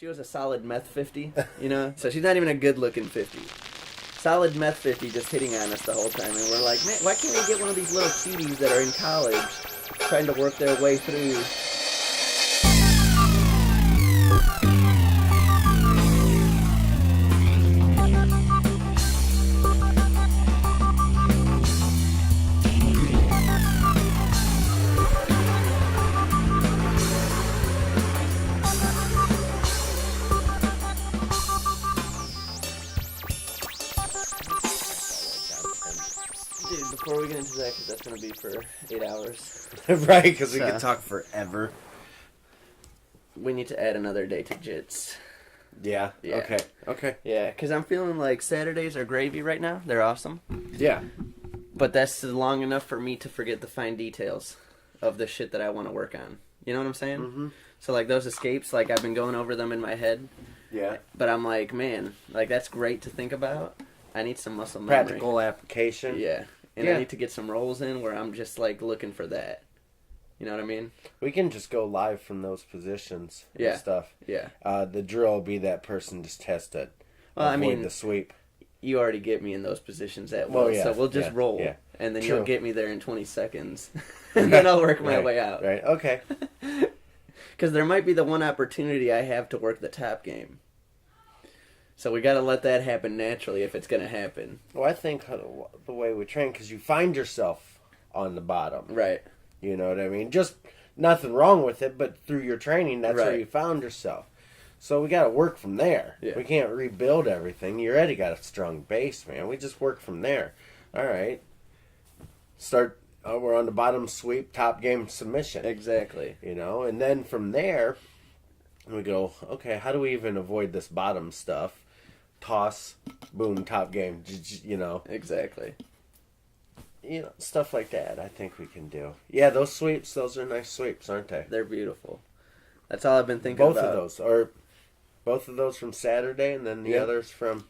She was a solid meth 50, you know? So she's not even a good-looking 50. Solid meth 50 just hitting on us the whole time. And we're like, man, why can't we get one of these little cuties that are in college trying to work their way through... Before we get into that, because that's going to be for 8 hours. Right, because we can talk forever. We need to add another day to jits. Yeah. Okay. Yeah, because I'm feeling like Saturdays are gravy right now. They're awesome. Yeah. But that's long enough for me to forget the fine details of the shit that I want to work on. You know what I'm saying? Mm-hmm. So, like, those escapes, like, I've been going over them in my head. Yeah. But I'm like, man, like, that's great to think about. I need some muscle memory. Practical application. Yeah. And I need to get some rolls in where I'm just, like, looking for that. You know what I mean? We can just go live from those positions and stuff. Yeah. The drill will be that person just test it. Well, Avoid I mean, the sweep. You already get me in those positions at will, so we'll just roll. Yeah. And then True. you'll get me there in 20 seconds. And then I'll work my way out. Right, okay. Because there might be the one opportunity I have to work the top game. So we got to let that happen naturally if it's going to happen. Well, I think the way we train, because you find yourself on the bottom. Right. You know what I mean? Just nothing wrong with it, but through your training, that's where Right. you found yourself. So we got to work from there. Yeah. We can't rebuild everything. You already got a strong base, man. We just work from there. All right. Start, we're on the bottom sweep, top game submission. Exactly. You know, and then from there, we go, okay, how do we even avoid this bottom stuff? Toss, boom, top game, you know. Exactly. You know, stuff like that I think we can do. Yeah, those sweeps, those are nice sweeps, aren't they? They're beautiful. That's all I've been thinking about. Both of those from Saturday, and then the others from...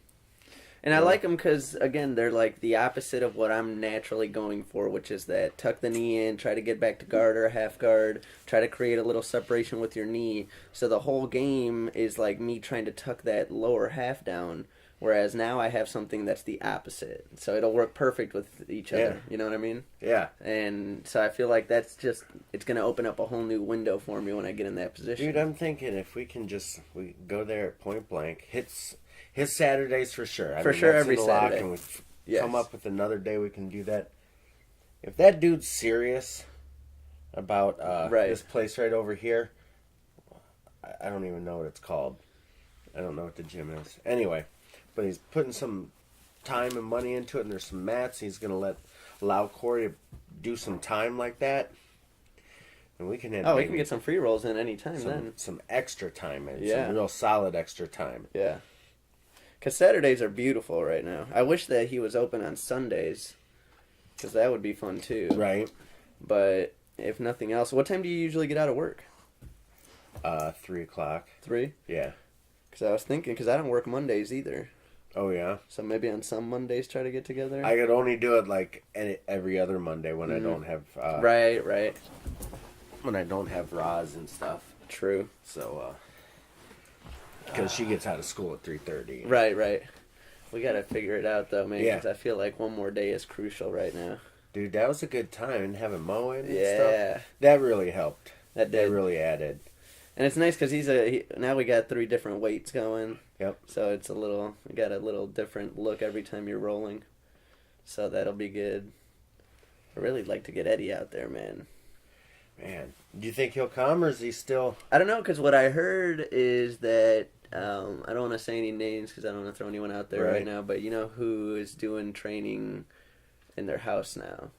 And I like them because, again, they're like the opposite of what I'm naturally going for, which is that tuck the knee in, try to get back to guard or half guard, try to create a little separation with your knee. So the whole game is like me trying to tuck that lower half down, whereas now I have something that's the opposite. So it'll work perfect with each other. You know what I mean? Yeah. And so I feel like that's just, it's going to open up a whole new window for me when I get in that position. Dude, I'm thinking if we can we go there at point blank, his Saturdays for sure. For sure, every Saturday. And we come up with another day we can do that. If that dude's serious about this place right over here, I don't even know what it's called. I don't know what the gym is. Anyway, but he's putting some time and money into it, and there's some mats. He's going to allow Corey to do some time like that. And we can we can get some free rolls in any time then. Some extra time and some real solid extra time. Yeah. Because Saturdays are beautiful right now. I wish that he was open on Sundays, because that would be fun too. Right. But if nothing else, what time do you usually get out of work? 3 o'clock. 3? Yeah. Because I was thinking, because I don't work Mondays either. Oh, yeah? So maybe on some Mondays try to get together? I could only do it like every other Monday when I don't have... Right. When I don't have Roz and stuff. True. So, because she gets out of school at 3:30. Right. We got to figure it out, though, man. Yeah. Because I feel like one more day is crucial right now. Dude, that was a good time. And having mowing and Yeah. stuff. That really helped. That did. That really added. And it's nice because now we got 3 different weights going. Yep. So it's we got a little different look every time you're rolling. So that'll be good. I really like to get Eddie out there, man. Man, do you think he'll come, or is he still... I don't know, because what I heard is that, I don't want to say any names because I don't want to throw anyone out there right now, but you know who is doing training in their house now?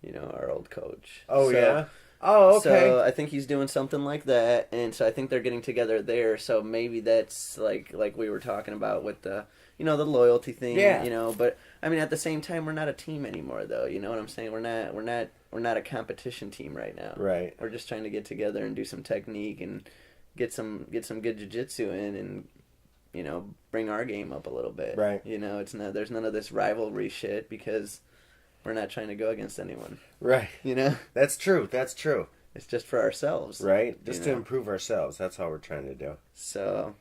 You know, our old coach. Oh, yeah? Oh, okay. So I think he's doing something like that, and so I think they're getting together there, so maybe that's like we were talking about with the, you know, the loyalty thing, you know, but I mean, at the same time, we're not a team anymore, though, you know what I'm saying? We're not a competition team right now. Right. We're just trying to get together and do some technique and get some good jiu-jitsu in and, you know, bring our game up a little bit. Right. You know, there's none of this rivalry shit because we're not trying to go against anyone. Right. You know? That's true. It's just for ourselves. Right? Just to improve ourselves. That's all we're trying to do. So.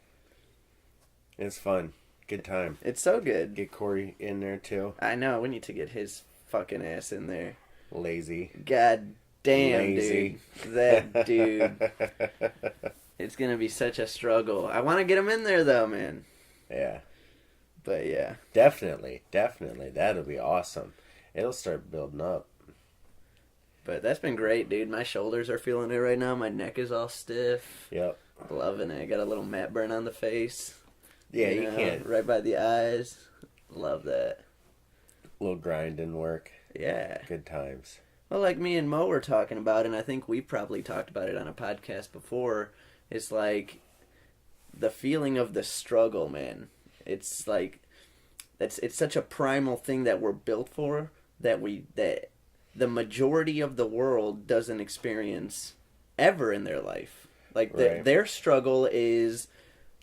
It's fun. Good time. It's so good. Get Corey in there, too. I know. We need to get his fucking ass in there. Lazy. God damn, dude. That dude. It's going to be such a struggle. I want to get him in there, though, man. Yeah. But, yeah. Definitely. That'll be awesome. It'll start building up. But that's been great, dude. My shoulders are feeling it right now. My neck is all stiff. Yep. Loving it. I got a little matte burn on the face. Yeah, you can't. Right by the eyes. Love that. A little grinding work. Yeah. Good times. Well, like me and Mo were talking about, and I think we probably talked about it on a podcast before, it's like the feeling of the struggle, man. It's like, it's such a primal thing that we're built for that the majority of the world doesn't experience ever in their life. Like, their struggle is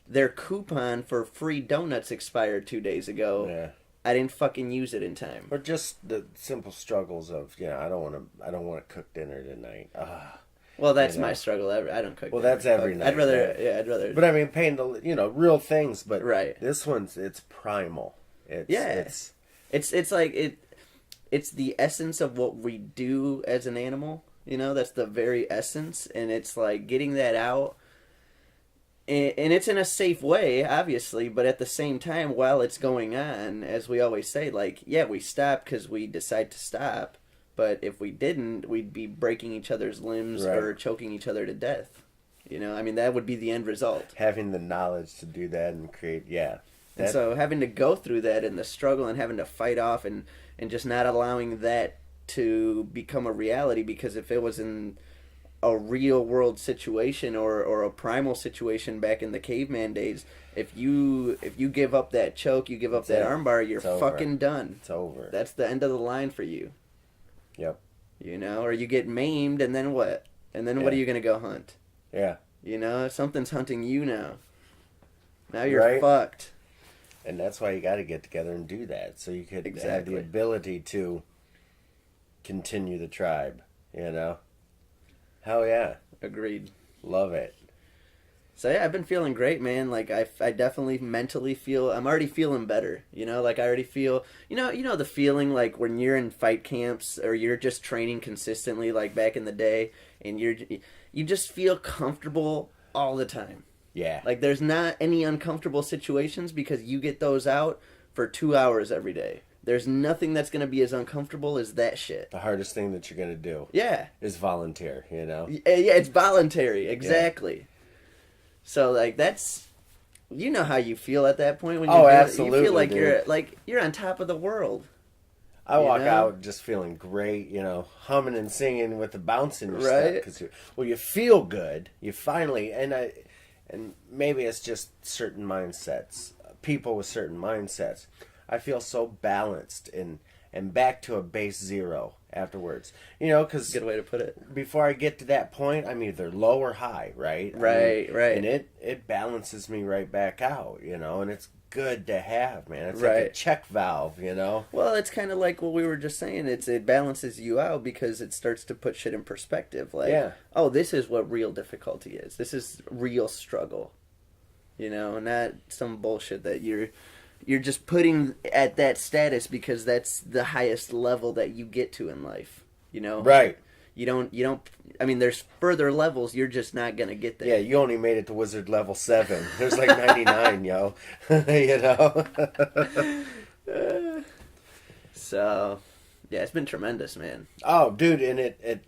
their coupon for free donuts expired 2 days ago. Yeah. I didn't fucking use it in time. Or just the simple struggles of, I don't want to cook dinner tonight. Well, that's my struggle. I don't cook. Well, dinner. that's every night. I'd rather. But I mean, paying the real things. But right. This one's it's primal. It's like it. It's the essence of what we do as an animal. That's the very essence, and it's like getting that out. And it's in a safe way, obviously, but at the same time, while it's going on, as we always say, like, yeah, we stop because we decide to stop, but if we didn't, we'd be breaking each other's limbs or choking each other to death. I mean, that would be the end result. Having the knowledge to do that and create, And so having to go through that and the struggle and having to fight off and just not allowing that to become a reality, because if it was in a real world situation or a primal situation back in the caveman days, if you give up that choke, you give up that armbar, you're fucking done. It's over. That's the end of the line for you. Yep. Or you get maimed, and then what? And then what are you going to go hunt? Yeah. Something's hunting you now. Now you're fucked. And that's why you got to get together and do that, so you could have the ability to continue the tribe, Hell yeah. Agreed. Love it. So yeah, I've been feeling great, man. Like I definitely mentally feel, I'm already feeling better. Like I already feel, the feeling like when you're in fight camps or you're just training consistently like back in the day, and you just feel comfortable all the time. Yeah. Like there's not any uncomfortable situations because you get those out for 2 hours every day. There's nothing that's going to be as uncomfortable as that shit. The hardest thing that you're going to do. Yeah. Is volunteer, Yeah, it's voluntary. Exactly. Yeah. So, like, that's... You know how you feel at that point when you absolutely. You feel like you're on top of the world. I walk out just feeling great, humming and singing with the bounce in your step. Cause you feel good. You finally... And maybe it's just certain mindsets. People with certain mindsets. I feel so balanced and back to a base zero afterwards. Because... Good way to put it. Before I get to that point, I'm either low or high, right? Right. And it balances me right back out, and it's good to have, man. It's like a check valve, Well, it's kind of like what we were just saying. It balances you out because it starts to put shit in perspective. Like, oh, this is what real difficulty is. This is real struggle. Not some bullshit that you're just putting at that status because that's the highest level that you get to in life, Right. You don't, I mean, there's further levels, you're just not going to get there. Yeah, you only made it to Wizard level 7. There's like 99, yo. So, yeah, it's been tremendous, man. Oh, dude, and it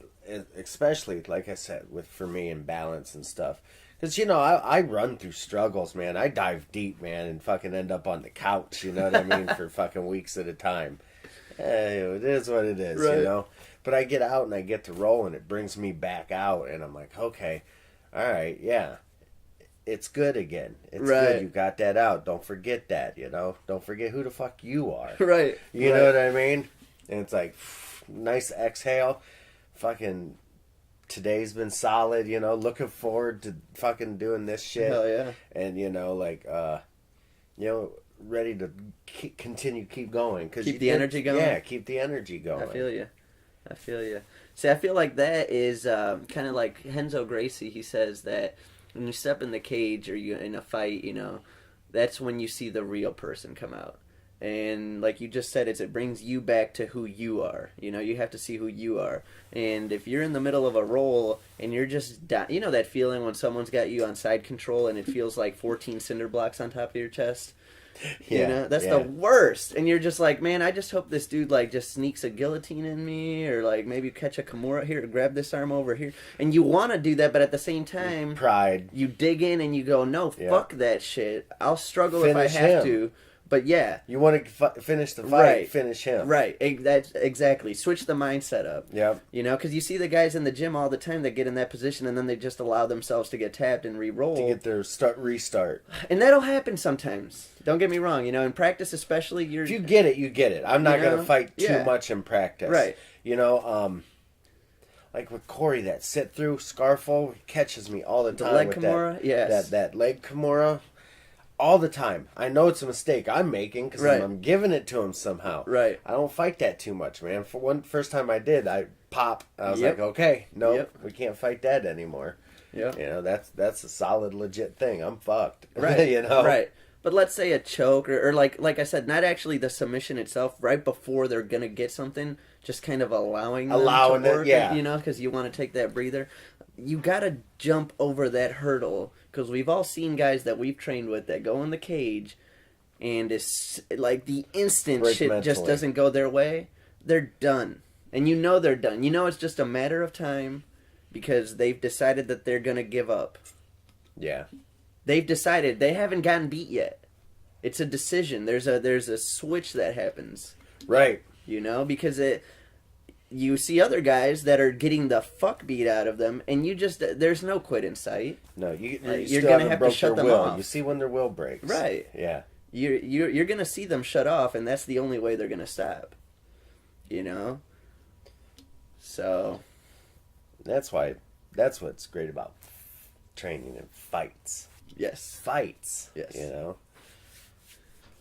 especially, like I said, for me and balance and stuff. Because, I run through struggles, man. I dive deep, man, and fucking end up on the couch, you know what I mean, for fucking weeks at a time. It is what it is, But I get out and I get to roll, and it brings me back out, and I'm like, okay, all right, yeah. It's good again. It's good. You got that out. Don't forget that, Don't forget who the fuck you are. Right. You know what I mean? And it's like, nice exhale. Fucking... Today's been solid, looking forward to fucking doing this shit. Hell yeah. And, ready to keep going. Keep the energy going? Yeah, keep the energy going. I feel you. I feel you. See, I feel like that is kind of like Henzo Gracie. He says that when you step in the cage or you in a fight, that's when you see the real person come out. And like you just said, it brings you back to who you are. You have to see who you are. And if you're in the middle of a roll and you're just, that feeling when someone's got you on side control and it feels like 14 cinder blocks on top of your chest? That's the worst. And you're just like, man, I just hope this dude like just sneaks a guillotine in me, or like maybe catch a Kimura here, grab this arm over here. And you want to do that, but at the same time, pride. You dig in and you go, no, fuck that shit. I'll struggle if I have to. But yeah, you want to finish the fight, right. Finish him. Right, that's exactly. Switch the mindset up. Yeah. Because you see the guys in the gym all the time that get in that position and then they just allow themselves to get tapped and re-roll. To get their restart. And that'll happen sometimes. Don't get me wrong. In practice especially, if you get it, you get it. I'm not going to fight too much in practice. Right. Like with Corey, that sit-through, Scarfo, catches me all the time. The leg Kimura? Yes. That leg Kimura. All the time. I know it's a mistake I'm making because I'm giving it to him somehow. Right. I don't fight that too much, man. First time I did, I was like, okay, no, we can't fight that anymore. Yeah. That's a solid, legit thing. I'm fucked. Right. Right. But let's say a choke or like I said, not actually the submission itself. Right before they're gonna get something, just kind of allowing to work it, because you want to take that breather. You gotta jump over that hurdle. Because we've all seen guys that we've trained with that go in the cage, and it's like the instant shit just doesn't go their way, they're done. And they're done. It's just a matter of time because they've decided that they're going to give up. Yeah. They've decided. They haven't gotten beat yet. It's a decision. There's a switch that happens. Right. Because you see other guys that are getting the fuck beat out of them, and there's no quit in sight. No, you're gonna have to shut them off. You see when their will breaks, right? Yeah, you're gonna see them shut off, and that's the only way they're gonna stop. So that's what's great about training and fights. Yes, fights. Yes,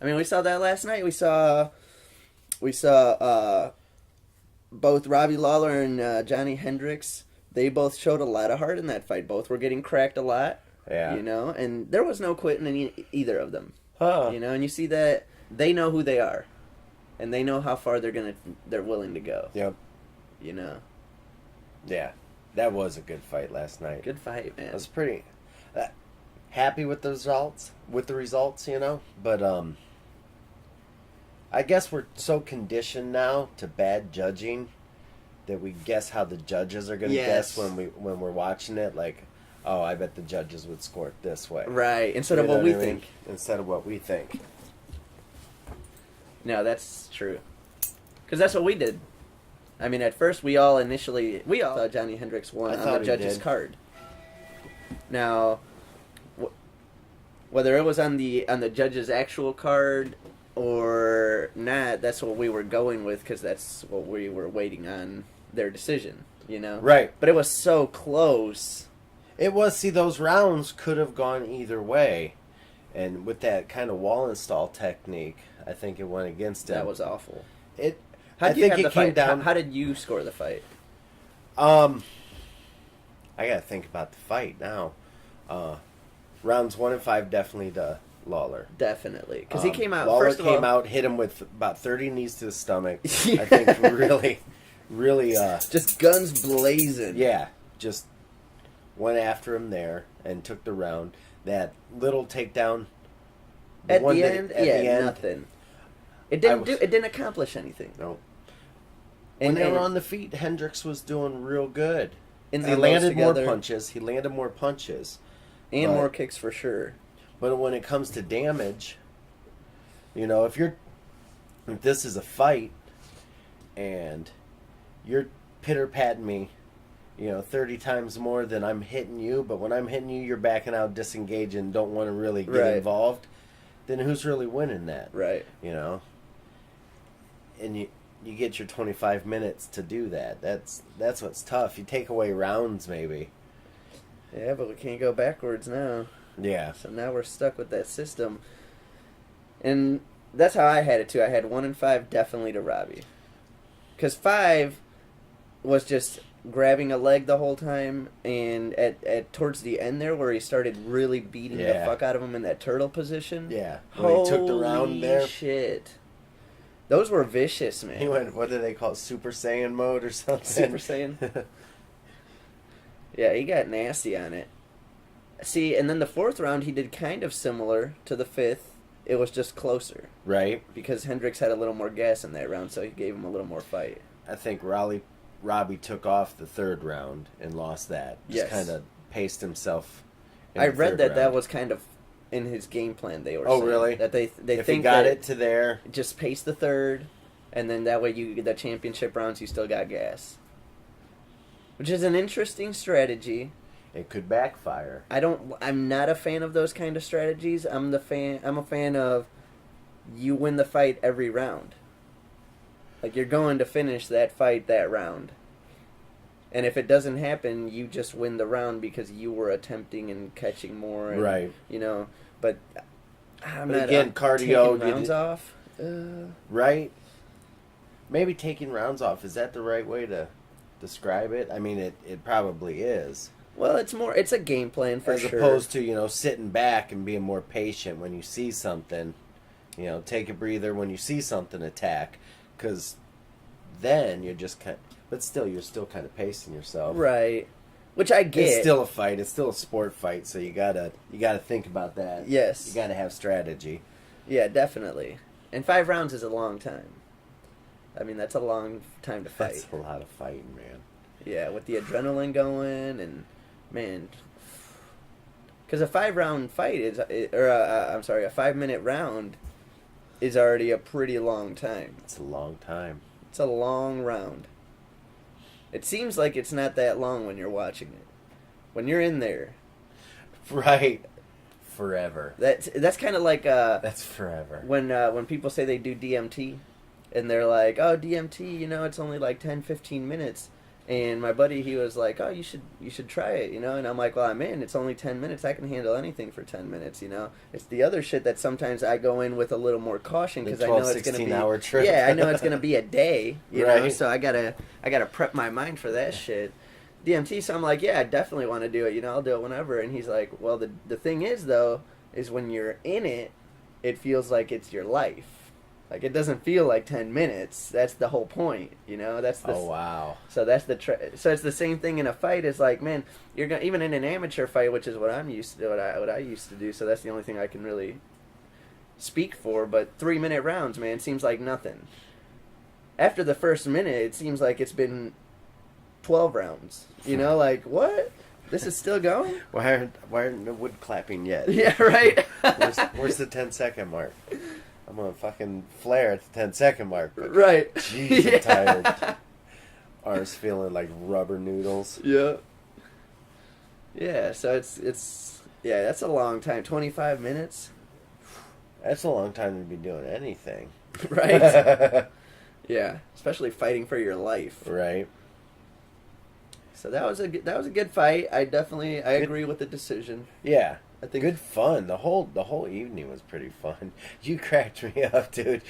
I mean, we saw that last night. We saw both Robbie Lawler and Johnny Hendricks. They both showed a lot of heart in that fight. Both were getting cracked a lot. Yeah. And there was no quitting in either of them. Huh. And you see that they know who they are, and they know how far they're willing to go. Yep. Yeah, that was a good fight last night. Good fight, man. I was pretty happy with the results. But I guess we're so conditioned now to bad judging that we guess how the judges are going to guess when we're watching it. Like, oh, I bet the judges would score it this way. Right, instead of what we think. Instead of what we think. No, that's true. Because that's what we did. I mean, at first we all thought Johnny Hendricks won on the judges' card. Now, whether it was on the judges' actual card or not, that's what we were going with because that's what we were waiting on their decision, Right. But it was so close. It was. See, those rounds could have gone either way, and with that kind of wall install technique, I think it went against him. That was awful. I think it came down. How did you score the fight? I gotta think about the fight now. Rounds 1 and 5 definitely to Lawler. Definitely, because he came out. Lawler came out, hit him with about 30 knees to the stomach. I think really, just guns blazing. Yeah, just went after him there and took the round. That little takedown at the end, nothing. It didn't accomplish anything. No. When they were on the feet, Hendricks was doing real good. He landed more punches. And more kicks for sure. But when it comes to damage, if this is a fight and you're pitter-patting me, 30 times more than I'm hitting you, but when I'm hitting you, you're backing out, disengaging, don't want to really get involved, then who's really winning that? Right. And you get your 25 minutes to do that. That's what's tough. You take away rounds, maybe. Yeah, but we can't go backwards now. Yeah. So now we're stuck with that system. And that's how I had it, too. I had 1 and 5 definitely to Robbie. Because 5, was just grabbing a leg the whole time, and at towards the end there where he started really beating the fuck out of him in that turtle position. Yeah. When he took the round there. Shit. Those were vicious, man. He went, what do they call it, Super Saiyan mode or something? Super Saiyan? Yeah, he got nasty on it. See, and then the fourth round he did kind of similar to the fifth. It was just closer. Right. Because Hendricks had a little more gas in that round, so he gave him a little more fight. I think Robbie took off the third round and lost that. Just kind of paced himself. I read that was kind of in his game plan. They were saying. Really? That they if think he got it to there, just pace the third, and then that way you get the championship rounds. You still got gas, which is an interesting strategy. It could backfire. I'm not a fan of those kind of strategies. I'm a fan of you win the fight every round. Like, you're going to finish that fight that round. And if it doesn't happen, you just win the round because you were attempting and catching more. And, right. You know, but I'm but not again, cardio taking rounds off. Right. Maybe taking rounds off. Is that the right way to describe it? I mean, it probably is. Well, it's a game plan for sure. As opposed to, sitting back and being more patient when you see something. Take a breather when you see something, attack. Because then you're just but still, you're still kind of pacing yourself. Right. Which I get. It's still a fight. It's still a sport fight, so you gotta think about that. Yes. You gotta have strategy. Yeah, definitely. And 5 rounds is a long time. I mean, that's a long time to fight. That's a lot of fighting, man. Yeah, with the adrenaline going and... Man, because a 5-round fight a 5-minute round is already a pretty long time. It's a long time. It's a long round. It seems like it's not that long when you're watching it. When you're in there, right? Forever. That's kind of like that's forever. When people say they do DMT, and they're like, oh, DMT, it's only like 10-15 minutes. And my buddy, he was like, oh, you should try it, And I'm like, well, I'm in. It's only 10 minutes. I can handle anything for 10 minutes, It's the other shit that sometimes I go in with a little more caution because I know it's going to be... hour trip. Yeah, I know it's going to be a day, right. know? So I gotta prep my mind for that shit. DMT, so I'm like, yeah, I definitely want to do it. I'll do it whenever. And he's like, well, the thing is, though, is when you're in it, it feels like it's your life. Like, it doesn't feel like 10 minutes. That's the whole point, That's the, oh, wow. So that's so it's the same thing in a fight. It's like, man, you're gonna, even in an amateur fight, which is what I'm used to, what I used to do. So that's the only thing I can really speak for. But 3-minute rounds, man, seems like nothing. After the first minute, it seems like it's been 12 rounds. Like, what? This is still going? Why aren't the wood clapping yet? Yeah, right. Where's the 10-second mark? I'm gonna fucking flare at the 10-second mark. Right. Jeez, I'm tired. Arms feeling like rubber noodles. Yeah. Yeah, so it's that's a long time. 25 minutes? That's a long time to be doing anything. Right. Yeah, especially fighting for your life. Right. So that was a good fight. I agree with the decision. Yeah. I think good fun. The whole evening was pretty fun. You cracked me up, dude.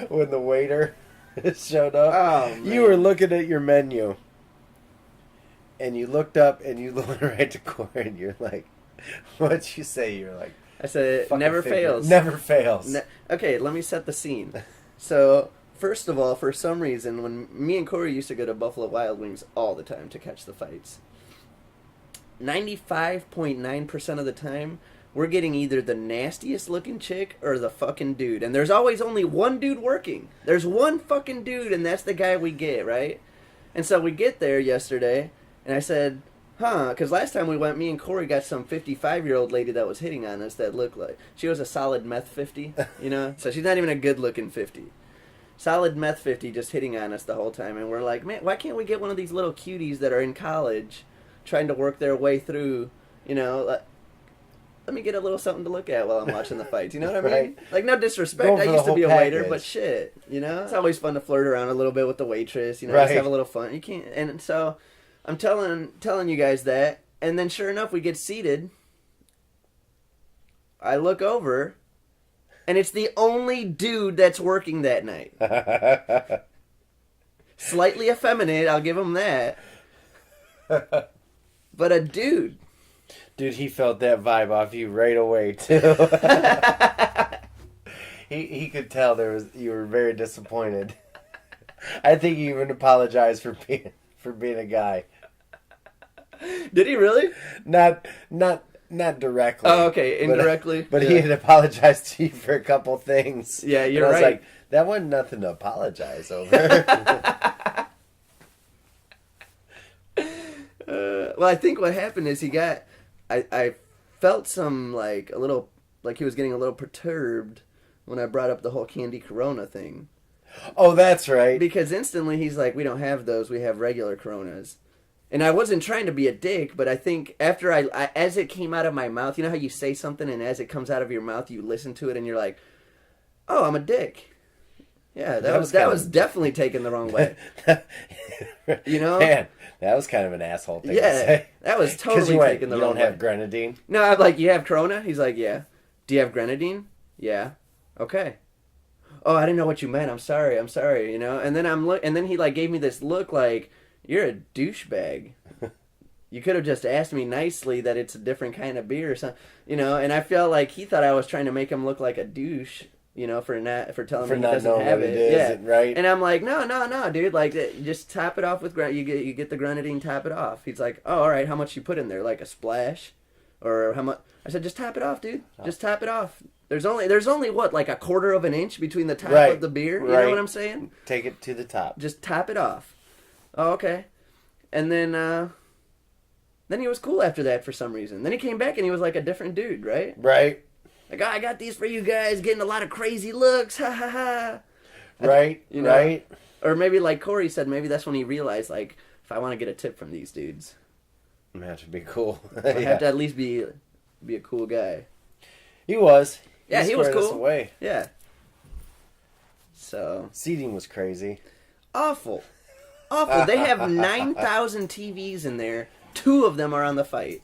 When the waiter showed up, oh, man. You were looking at your menu, and you looked up and you looked right to Corey, and you're like, "What'd you say?" You're like, "I said it never fails. Never fails." Okay, let me set the scene. So, first of all, for some reason, when me and Corey used to go to Buffalo Wild Wings all the time to catch the fights, 95.9% of the time, we're getting either the nastiest looking chick or the fucking dude. And there's always only one dude working. There's one fucking dude, and that's the guy we get, right? And so we get there yesterday, and I said, because last time we went, me and Corey got some 55-year-old lady that was hitting on us that looked like... She was a solid meth 50, So she's not even a good-looking 50. Solid meth 50 just hitting on us the whole time. And we're like, man, why can't we get one of these little cuties that are in college... trying to work their way through, let me get a little something to look at while I'm watching the fights. You know what I mean? Right. Like, no disrespect. I used to be a waiter, but shit, It's always fun to flirt around a little bit with the waitress, right. Just have a little fun. You can't, and so I'm telling you guys that, and then sure enough, we get seated. I look over, and it's the only dude that's working that night. Slightly effeminate, I'll give him that. But a dude. Dude, he felt that vibe off you right away, too. he could tell you were very disappointed. I think he even apologized for being a guy. Did he really? Not directly. Oh, okay, indirectly. But he had apologized to you for a couple things. Yeah, you're right. I was like, that wasn't nothing to apologize over. Well, I think what happened is I felt some, like, a little, like he was getting a little perturbed when I brought up the whole Candy Corona thing. Oh, that's right. Because instantly he's like, we don't have those, we have regular Coronas. And I wasn't trying to be a dick, but I think after as it came out of my mouth, you know how you say something and as it comes out of your mouth, you listen to it and you're like, oh, I'm a dick. Yeah, that was definitely taken the wrong way. You know? Man, that was kind of an asshole thing to say. That was totally taken the wrong way. You don't have grenadine? No, I'm like, you have Corona? He's like, yeah. Do you have grenadine? Yeah. Okay. Oh, I didn't know what you meant. I'm sorry, you know? And then and then he like gave me this look like, you're a douchebag. You could have just asked me nicely that it's a different kind of beer or something, you know? And I felt like he thought I was trying to make him look like a douche, you know, for telling me he doesn't have it. Yeah, right. And I'm like, no, dude, like just top it off with you get the grenadine, top it off. He's like, oh, all right, how much you put in there? Like a splash, or how much? I said, just top it off, dude. Just top it off. There's only what, like a quarter of an inch between the top of the beer. You know what I'm saying? Take it to the top. Just top it off. Oh, okay. And then he was cool after that for some reason. Then he came back and he was like a different dude, right? Right. Like, oh, I got these for you guys, getting a lot of crazy looks, ha ha ha. Right, you know? Right. Or maybe like Corey said, maybe that's when he realized, like, if I want to get a tip from these dudes, I'm gonna have to be cool. I have to at least be a cool guy. He was. Yeah, he was cool. Away. Yeah. So seating was crazy. Awful. They have 9,000 TVs in there. 2 of them are on the fight.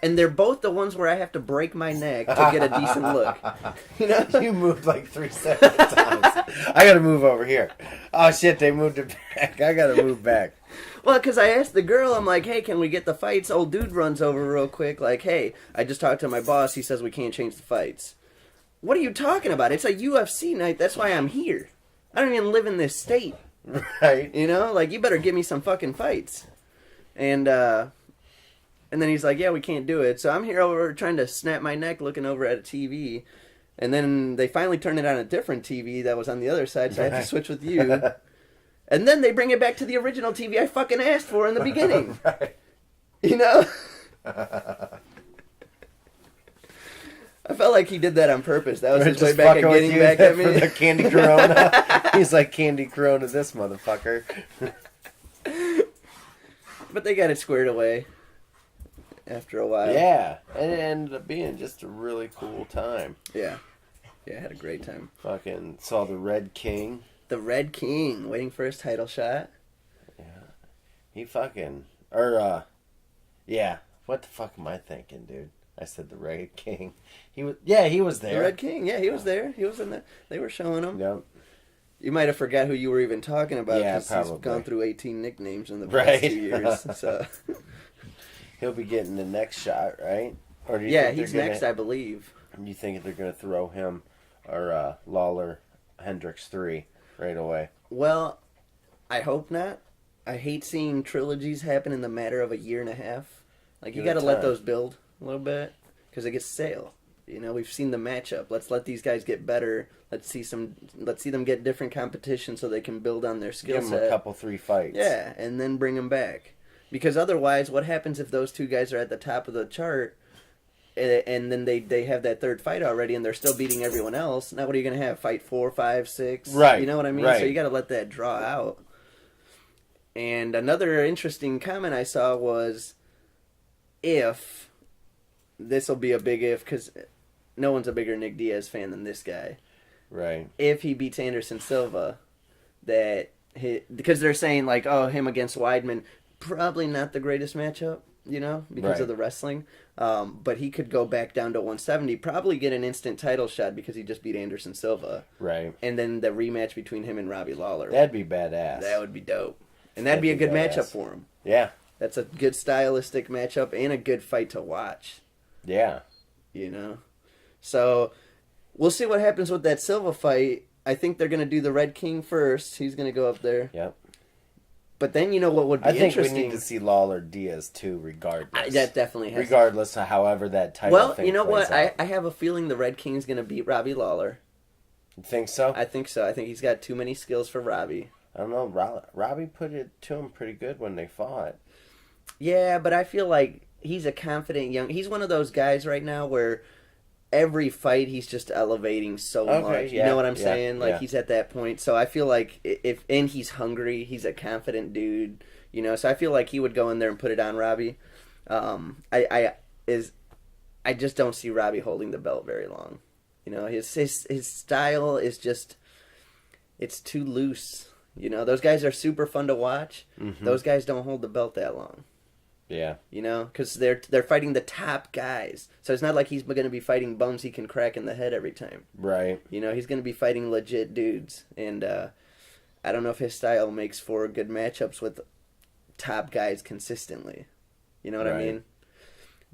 And they're both the ones where I have to break my neck to get a decent look. You know? You moved like 3 separate times. I gotta move over here. Oh shit, they moved it back. I gotta move back. Well, because I asked the girl, I'm like, hey, can we get the fights? Old dude runs over real quick, like, hey, I just talked to my boss. He says we can't change the fights. What are you talking about? It's a UFC night. That's why I'm here. I don't even live in this state. Right. You know? Like, you better give me some fucking fights. And then he's like, yeah, we can't do it. So I'm here over trying to snap my neck looking over at a TV. And then they finally turned it on a different TV that was on the other side, so I had to switch with you. And then they bring it back to the original TV I fucking asked for in the beginning. Right. You know? I felt like he did that on purpose. That was his way back at getting back at me. For the Candy Corona. He's like, Candy Corona this motherfucker. But they got it squared away after a while. Yeah. And it ended up being just a really cool time. Yeah. Yeah, I had a great time. Fucking saw the Red King. The Red King, waiting for his title shot. Yeah. He fucking... yeah. What the fuck am I thinking, dude? I said the Red King. He was there. The Red King, yeah, he was there. He was in there. They were showing him. Yep. You might have forgot who you were even talking about. Yeah, probably. He's gone through 18 nicknames in the past 2 years. So. He'll be getting the next shot, right? Or do you think he's next, I believe. You think they're going to throw him or Lawler Hendricks 3 right away? Well, I hope not. I hate seeing trilogies happen in the matter of a year and a half. Like, you got to let those build a little bit because it gets stale. You know, we've seen the matchup. Let's let these guys get better. Let's see them get different competition so they can build on their skill set. Give them a couple, 3 fights. Yeah, and then bring them back. Because otherwise, what happens if those 2 guys are at the top of the chart and then they have that 3rd fight already and they're still beating everyone else? Now what are you going to have? Fight 4, 5, 6? Right. You know what I mean? Right. So you got to let that draw out. And another interesting comment I saw was if, this will be a big if because no one's a bigger Nick Diaz fan than this guy. Right. If he beats Anderson Silva, because they're saying like, oh, him against Weidman, probably not the greatest matchup. you know, because of the wrestling. But he could go back down to 170, probably get an instant title shot because he just beat Anderson Silva. Right. And then the rematch between him and Robbie Lawler. That'd be badass. That would be dope. And that'd be a good matchup for him. Yeah. That's a good stylistic matchup and a good fight to watch. Yeah. You know? So, we'll see what happens with that Silva fight. I think they're going to do the Red King first. He's going to go up there. Yep. But then, you know what would be interesting? I think we need to see Lawler Diaz, too, regardless. That definitely has regardless of however that title thing you know what? out. I have a feeling the Red King's going to beat Robbie Lawler. You think so? I think so. I think he's got too many skills for Robbie. I don't know. Robbie put it to him pretty good when they fought. Yeah, but I feel like he's a confident young... He's one of those guys right now where every fight he's just elevating so much. You know what I'm saying? Like, he's at that point. So I feel like and he's hungry. He's a confident dude. You know, so I feel like he would go in there and put it on Robbie. I just don't see Robbie holding the belt very long. You know, his style is just... It's too loose. You know, those guys are super fun to watch. Mm-hmm. Those guys don't hold the belt that long. Yeah. You know, because they're fighting the top guys. So it's not like he's going to be fighting bums he can crack in the head every time. Right. You know, he's going to be fighting legit dudes. And I don't know if his style makes for good matchups with top guys consistently. You know what I mean?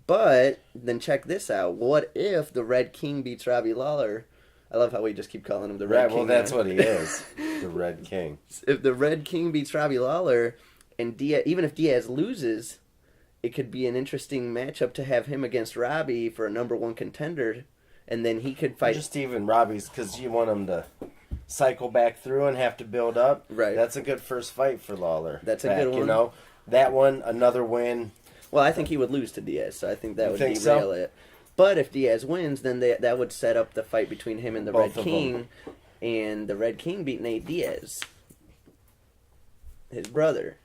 But then check this out. What if the Red King beats Robbie Lawler? I love how we just keep calling him the Red King. Well, that's what he is. The Red King. If the Red King beats Robbie Lawler, and Diaz, even if Diaz loses, it could be an interesting matchup to have him against Robbie for a number one contender, and then he could fight... Just even Robbie's, because you want him to cycle back through and have to build up. Right. That's a good first fight for Lawler. That's a good one. You know, that one, another win. Well, I think he would lose to Diaz, so I think that would derail it. But if Diaz wins, then that would set up the fight between him and the Red King, and the Red King beat Nate Diaz, his brother.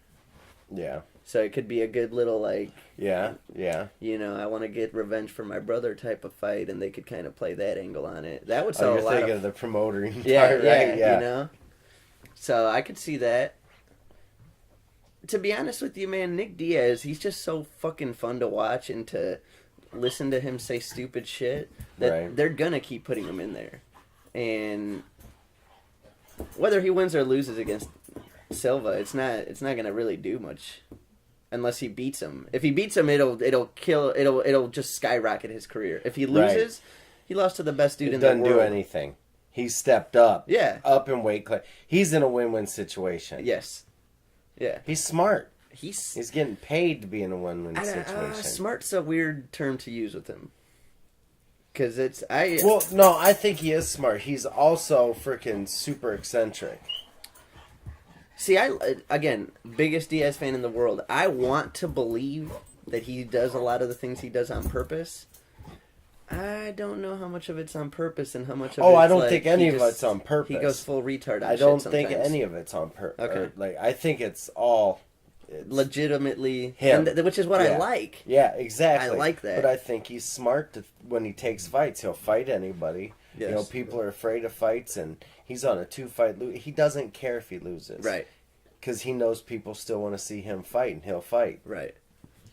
Yeah. So it could be a good little, like... Yeah. You know, I want to get revenge for my brother type of fight, and they could kind of play that angle on it. That would sell a lot of... You're thinking of the promoter part, yeah, right? Yeah, you know? So I could see that. To be honest with you, man, Nick Diaz, he's just so fucking fun to watch and to listen to him say stupid shit that they're going to keep putting him in there. And whether he wins or loses against Silva, it's not going to really do much. Unless he beats him. If he beats him, it'll just skyrocket his career. If he loses, he lost to the best dude in the world. Doesn't do anything. He stepped up. Yeah. Up in weight class. He's in a win-win situation. Yes. Yeah. He's smart. He's getting paid to be in a win-win situation. Smart's a weird term to use with him. Because Well, no, I think he is smart. He's also freaking super eccentric. See, again, biggest Diaz fan in the world. I want to believe that he does a lot of the things he does on purpose. I don't know how much of it's on purpose and how much of it's I don't think any of it's on purpose. He goes full retard on I don't think any of it's on purpose. Okay. I think it's all... legitimately him. Which is what I like. Yeah, exactly. I like that. But I think he's smart when he takes fights. He'll fight anybody. Yes. You know, people are afraid of fights, and he's on a 2-fight... He doesn't care if he loses. Right. Because he knows people still want to see him fight, and he'll fight. Right.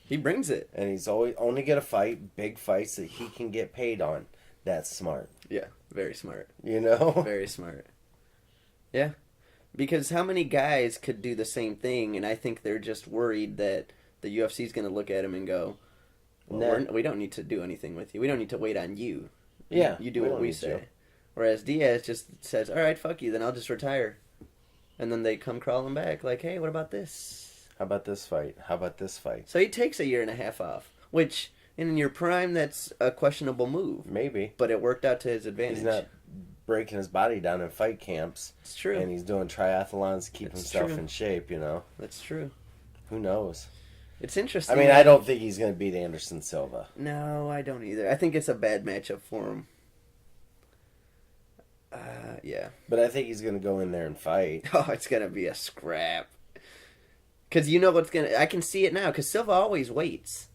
He brings it. And he's always only going to fight big fights that he can get paid on. That's smart. Yeah, very smart. You know? Very smart. Yeah. Because how many guys could do the same thing, and I think they're just worried that the UFC is going to look at him and go, well, we don't need to do anything with you. We don't need to wait on you. Yeah. You do what we say. Whereas Diaz just says, all right, fuck you, then I'll just retire. And then they come crawling back like, hey, what about this? How about this fight? How about this fight? So he takes 1.5 years off, which in your prime, that's a questionable move. Maybe. But it worked out to his advantage. He's not breaking his body down in fight camps. It's true. And he's doing triathlons to keep himself in shape, you know? That's true. Who knows? It's interesting. I mean, I don't think he's going to beat Anderson Silva. No, I don't either. I think it's a bad matchup for him. Yeah. But I think he's going to go in there and fight. Oh, it's going to be a scrap. Because you know what's going to... I can see it now, because Silva always waits.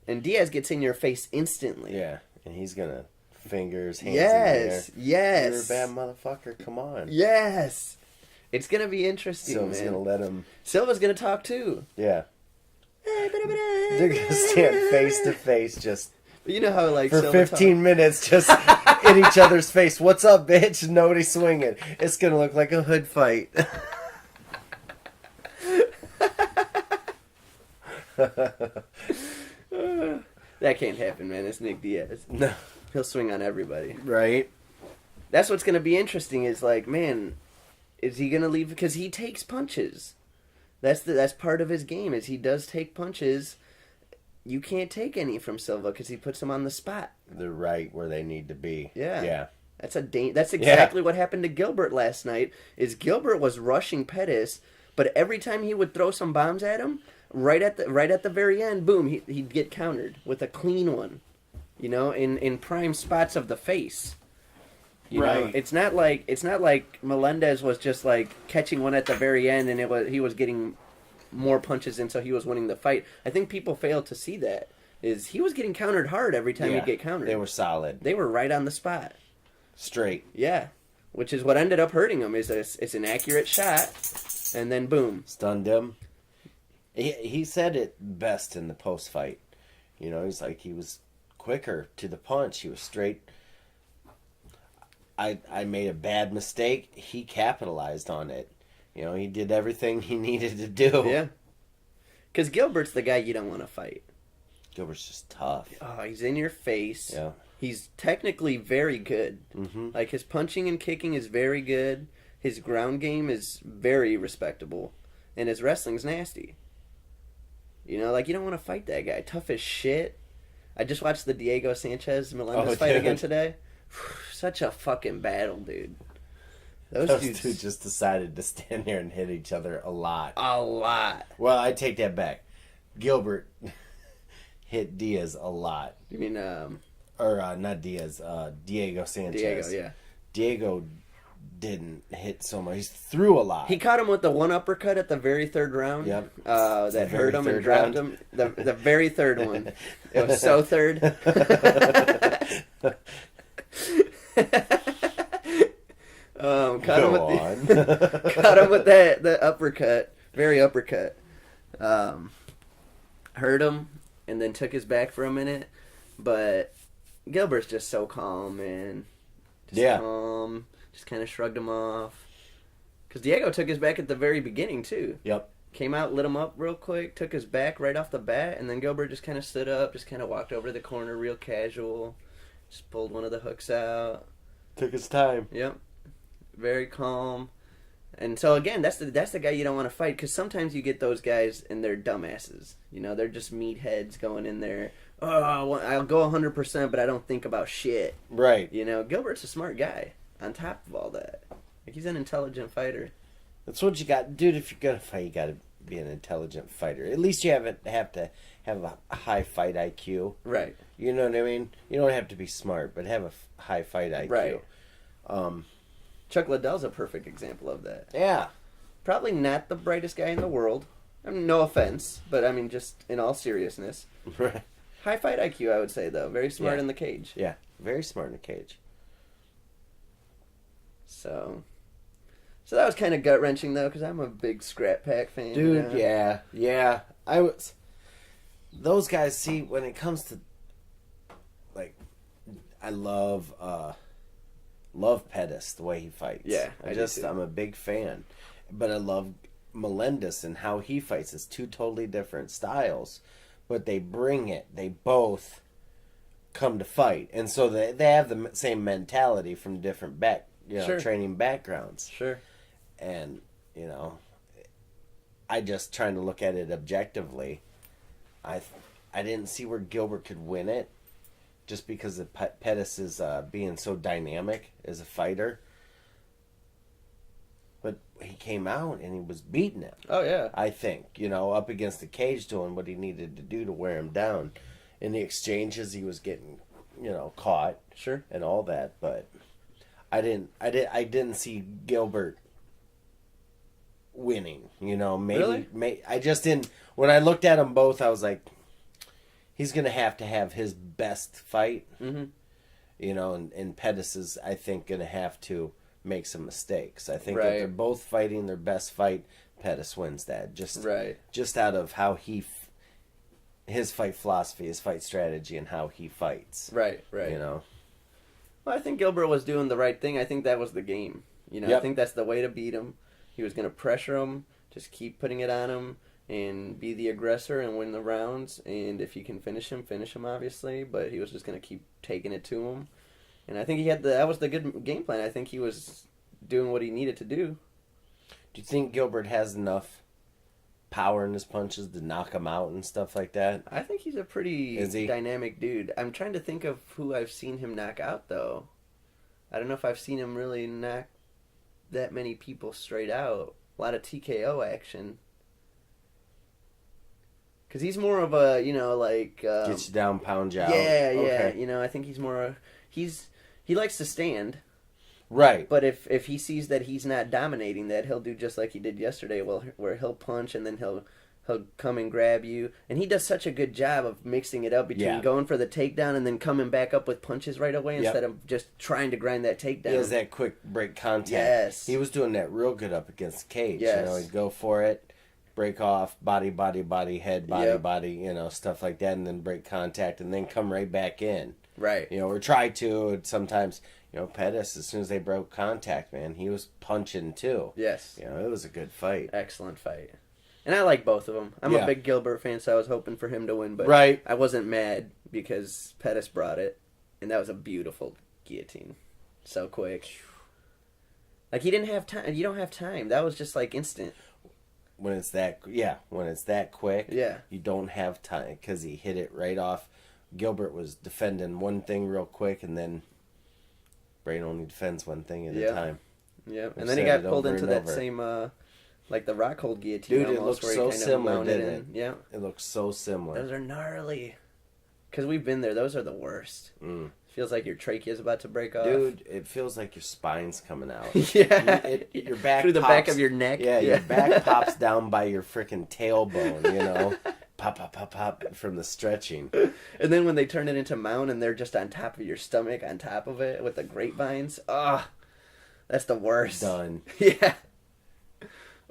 And Diaz gets in your face instantly. Yeah, and he's going to fingers, hands in the air. Yes. You're a bad motherfucker, come on. Yes. It's going to be interesting, Silva's man. going to let him... Silva's going to talk, too. Yeah. They're gonna stand face to face, just you know how like for 15 minutes, just in each other's face. What's up, bitch? Nobody swinging. It's gonna look like a hood fight. That can't happen, man. It's Nick Diaz. No, he'll swing on everybody. Right. That's what's gonna be interesting. Is like, man, is he gonna leave? Because he takes punches. That's part of his game. Is he does take punches. You can't take any from Silva because he puts them on the spot. They're right where they need to be. Yeah. Yeah. That's exactly what happened to Gilbert last night. Is Gilbert was rushing Pettis, but every time he would throw some bombs at him, right at the very end, boom, he'd get countered with a clean one. You know, in prime spots of the face. You know, it's not like Melendez was just like catching one at the very end and he was getting more punches in, so he was winning the fight. I think people fail to see that. Is he was getting countered hard every time he'd get countered. They were solid. They were right on the spot. Straight. Yeah. Which is what ended up hurting him, is it's an accurate shot, and then boom. Stunned him. He said it best in the post-fight. You know, he's like, he was quicker to the punch. He was straight. I made a bad mistake. He capitalized on it. You know, he did everything he needed to do. Yeah. Because Gilbert's the guy you don't want to fight. Gilbert's just tough. Oh, he's in your face. Yeah. He's technically very good. Mm-hmm. Like, his punching and kicking is very good. His ground game is very respectable. And his wrestling's nasty. You know, like, you don't want to fight that guy. Tough as shit. I just watched the Diego Sanchez Melendez fight again today. Such a fucking battle, dude. Those two just decided to stand there and hit each other a lot. A lot. Well, I take that back. Gilbert hit Diaz a lot. You mean, or not Diaz, Diego Sanchez. Diego, yeah. Diego didn't hit so much. He threw a lot. He caught him with the one uppercut at the very third round. Yep. That hurt him and dropped him. The very third one. It was so third. Caught him with the uppercut, very uppercut. Hurt him, and then took his back for a minute. But Gilbert's just so calm, man. Just calm. Just kind of shrugged him off. Because Diego took his back at the very beginning, too. Yep. Came out, lit him up real quick, took his back right off the bat, and then Gilbert just kind of stood up, just kind of walked over to the corner real casual. Just pulled one of the hooks out. Took his time. Yep. Very calm. And so, again, that's the guy you don't want to fight, because sometimes you get those guys and they're dumbasses. You know, they're just meatheads going in there. Oh, well, I'll go 100%, but I don't think about shit. Right. You know, Gilbert's a smart guy on top of all that. Like, he's an intelligent fighter. That's what you got. Dude, if you're going to fight, you got to be an intelligent fighter. At least you have to have a high fight IQ. Right. You know what I mean? You don't have to be smart, but have a high fight IQ. Right. Chuck Liddell's a perfect example of that. Yeah. Probably not the brightest guy in the world. I mean, no offense, but I mean, just in all seriousness. Right. High fight IQ, I would say, though. Very smart in the cage. Yeah, very smart in the cage. So that was kind of gut-wrenching, though, because I'm a big Scrap Pack fan. Dude, yeah. Those guys, see, when it comes to, like, I love Pettis, the way he fights. Yeah, I'm a big fan. But I love Melendez and how he fights. It's two totally different styles. But they bring it. They both come to fight. And so they have the same mentality from different training backgrounds. Sure. And, you know, I just trying to look at it objectively. I didn't see where Gilbert could win it just because of Pettis is being so dynamic as a fighter. But he came out and he was beating him. Oh, yeah. I think, you know, up against the cage doing what he needed to do to wear him down. In the exchanges, he was getting, you know, caught. Sure. And all that, but I didn't see Gilbert winning, you know. Maybe, really? I just didn't. When I looked at them both, I was like, he's going to have his best fight. Mm-hmm. You know, and Pettis is, I think, going to have to make some mistakes. I think if they're both fighting their best fight, Pettis wins that. Just out of how he his fight philosophy, his fight strategy, and how he fights. Right. Well, I think Gilbert was doing the right thing. I think that was the game. I think that's the way to beat him. He was going to pressure him, just keep putting it on him, and be the aggressor and win the rounds. And if you can finish him, obviously. But he was just going to keep taking it to him. And I think that was the good game plan. I think he was doing what he needed to do. Do you think Gilbert has enough power in his punches to knock him out and stuff like that? I think he's a pretty dynamic dude. I'm trying to think of who I've seen him knock out, though. I don't know if I've seen him really knock that many people straight out. A lot of TKO action. Because he's more of a, gets you down, pound you out. Yeah. Okay. I think he's more... He likes to stand. Right. But if he sees that he's not dominating that, he'll do just like he did yesterday, where he'll punch and then he'll come and grab you. And he does such a good job of mixing it up between going for the takedown and then coming back up with punches right away instead of just trying to grind that takedown. He has that quick break contact. Yes. He was doing that real good up against Cage. Yes. He'd go for it, break off, body, head, body, stuff like that, and then break contact and then come right back in. Right. Or try to, and sometimes... Pettis, as soon as they broke contact, man, he was punching too. Yes. It was a good fight. Excellent fight. And I like both of them. I'm a big Gilbert fan, so I was hoping for him to win, but I wasn't mad because Pettis brought it, and that was a beautiful guillotine. So quick. Like, he didn't have time. You don't have time. That was just, instant. When it's that quick, you don't have time, because he hit it right off. Gilbert was defending one thing real quick, and then... Brain only defends one thing at a time. Yeah, and then he got pulled into that same, the Rockhold guillotine. Dude, it looks so similar, didn't it? Yeah. It looks so similar. Those are gnarly. Because we've been there. Those are the worst. Feels like your trachea is about to break off. Dude, it feels like your spine's coming out. Your back through the back of your neck. Yeah, your back pops down by your freaking tailbone, Pop from the stretching. And then when they turn it into mount and they're just on top of your stomach, on top of it with the grapevines, that's the worst. Done. Yeah.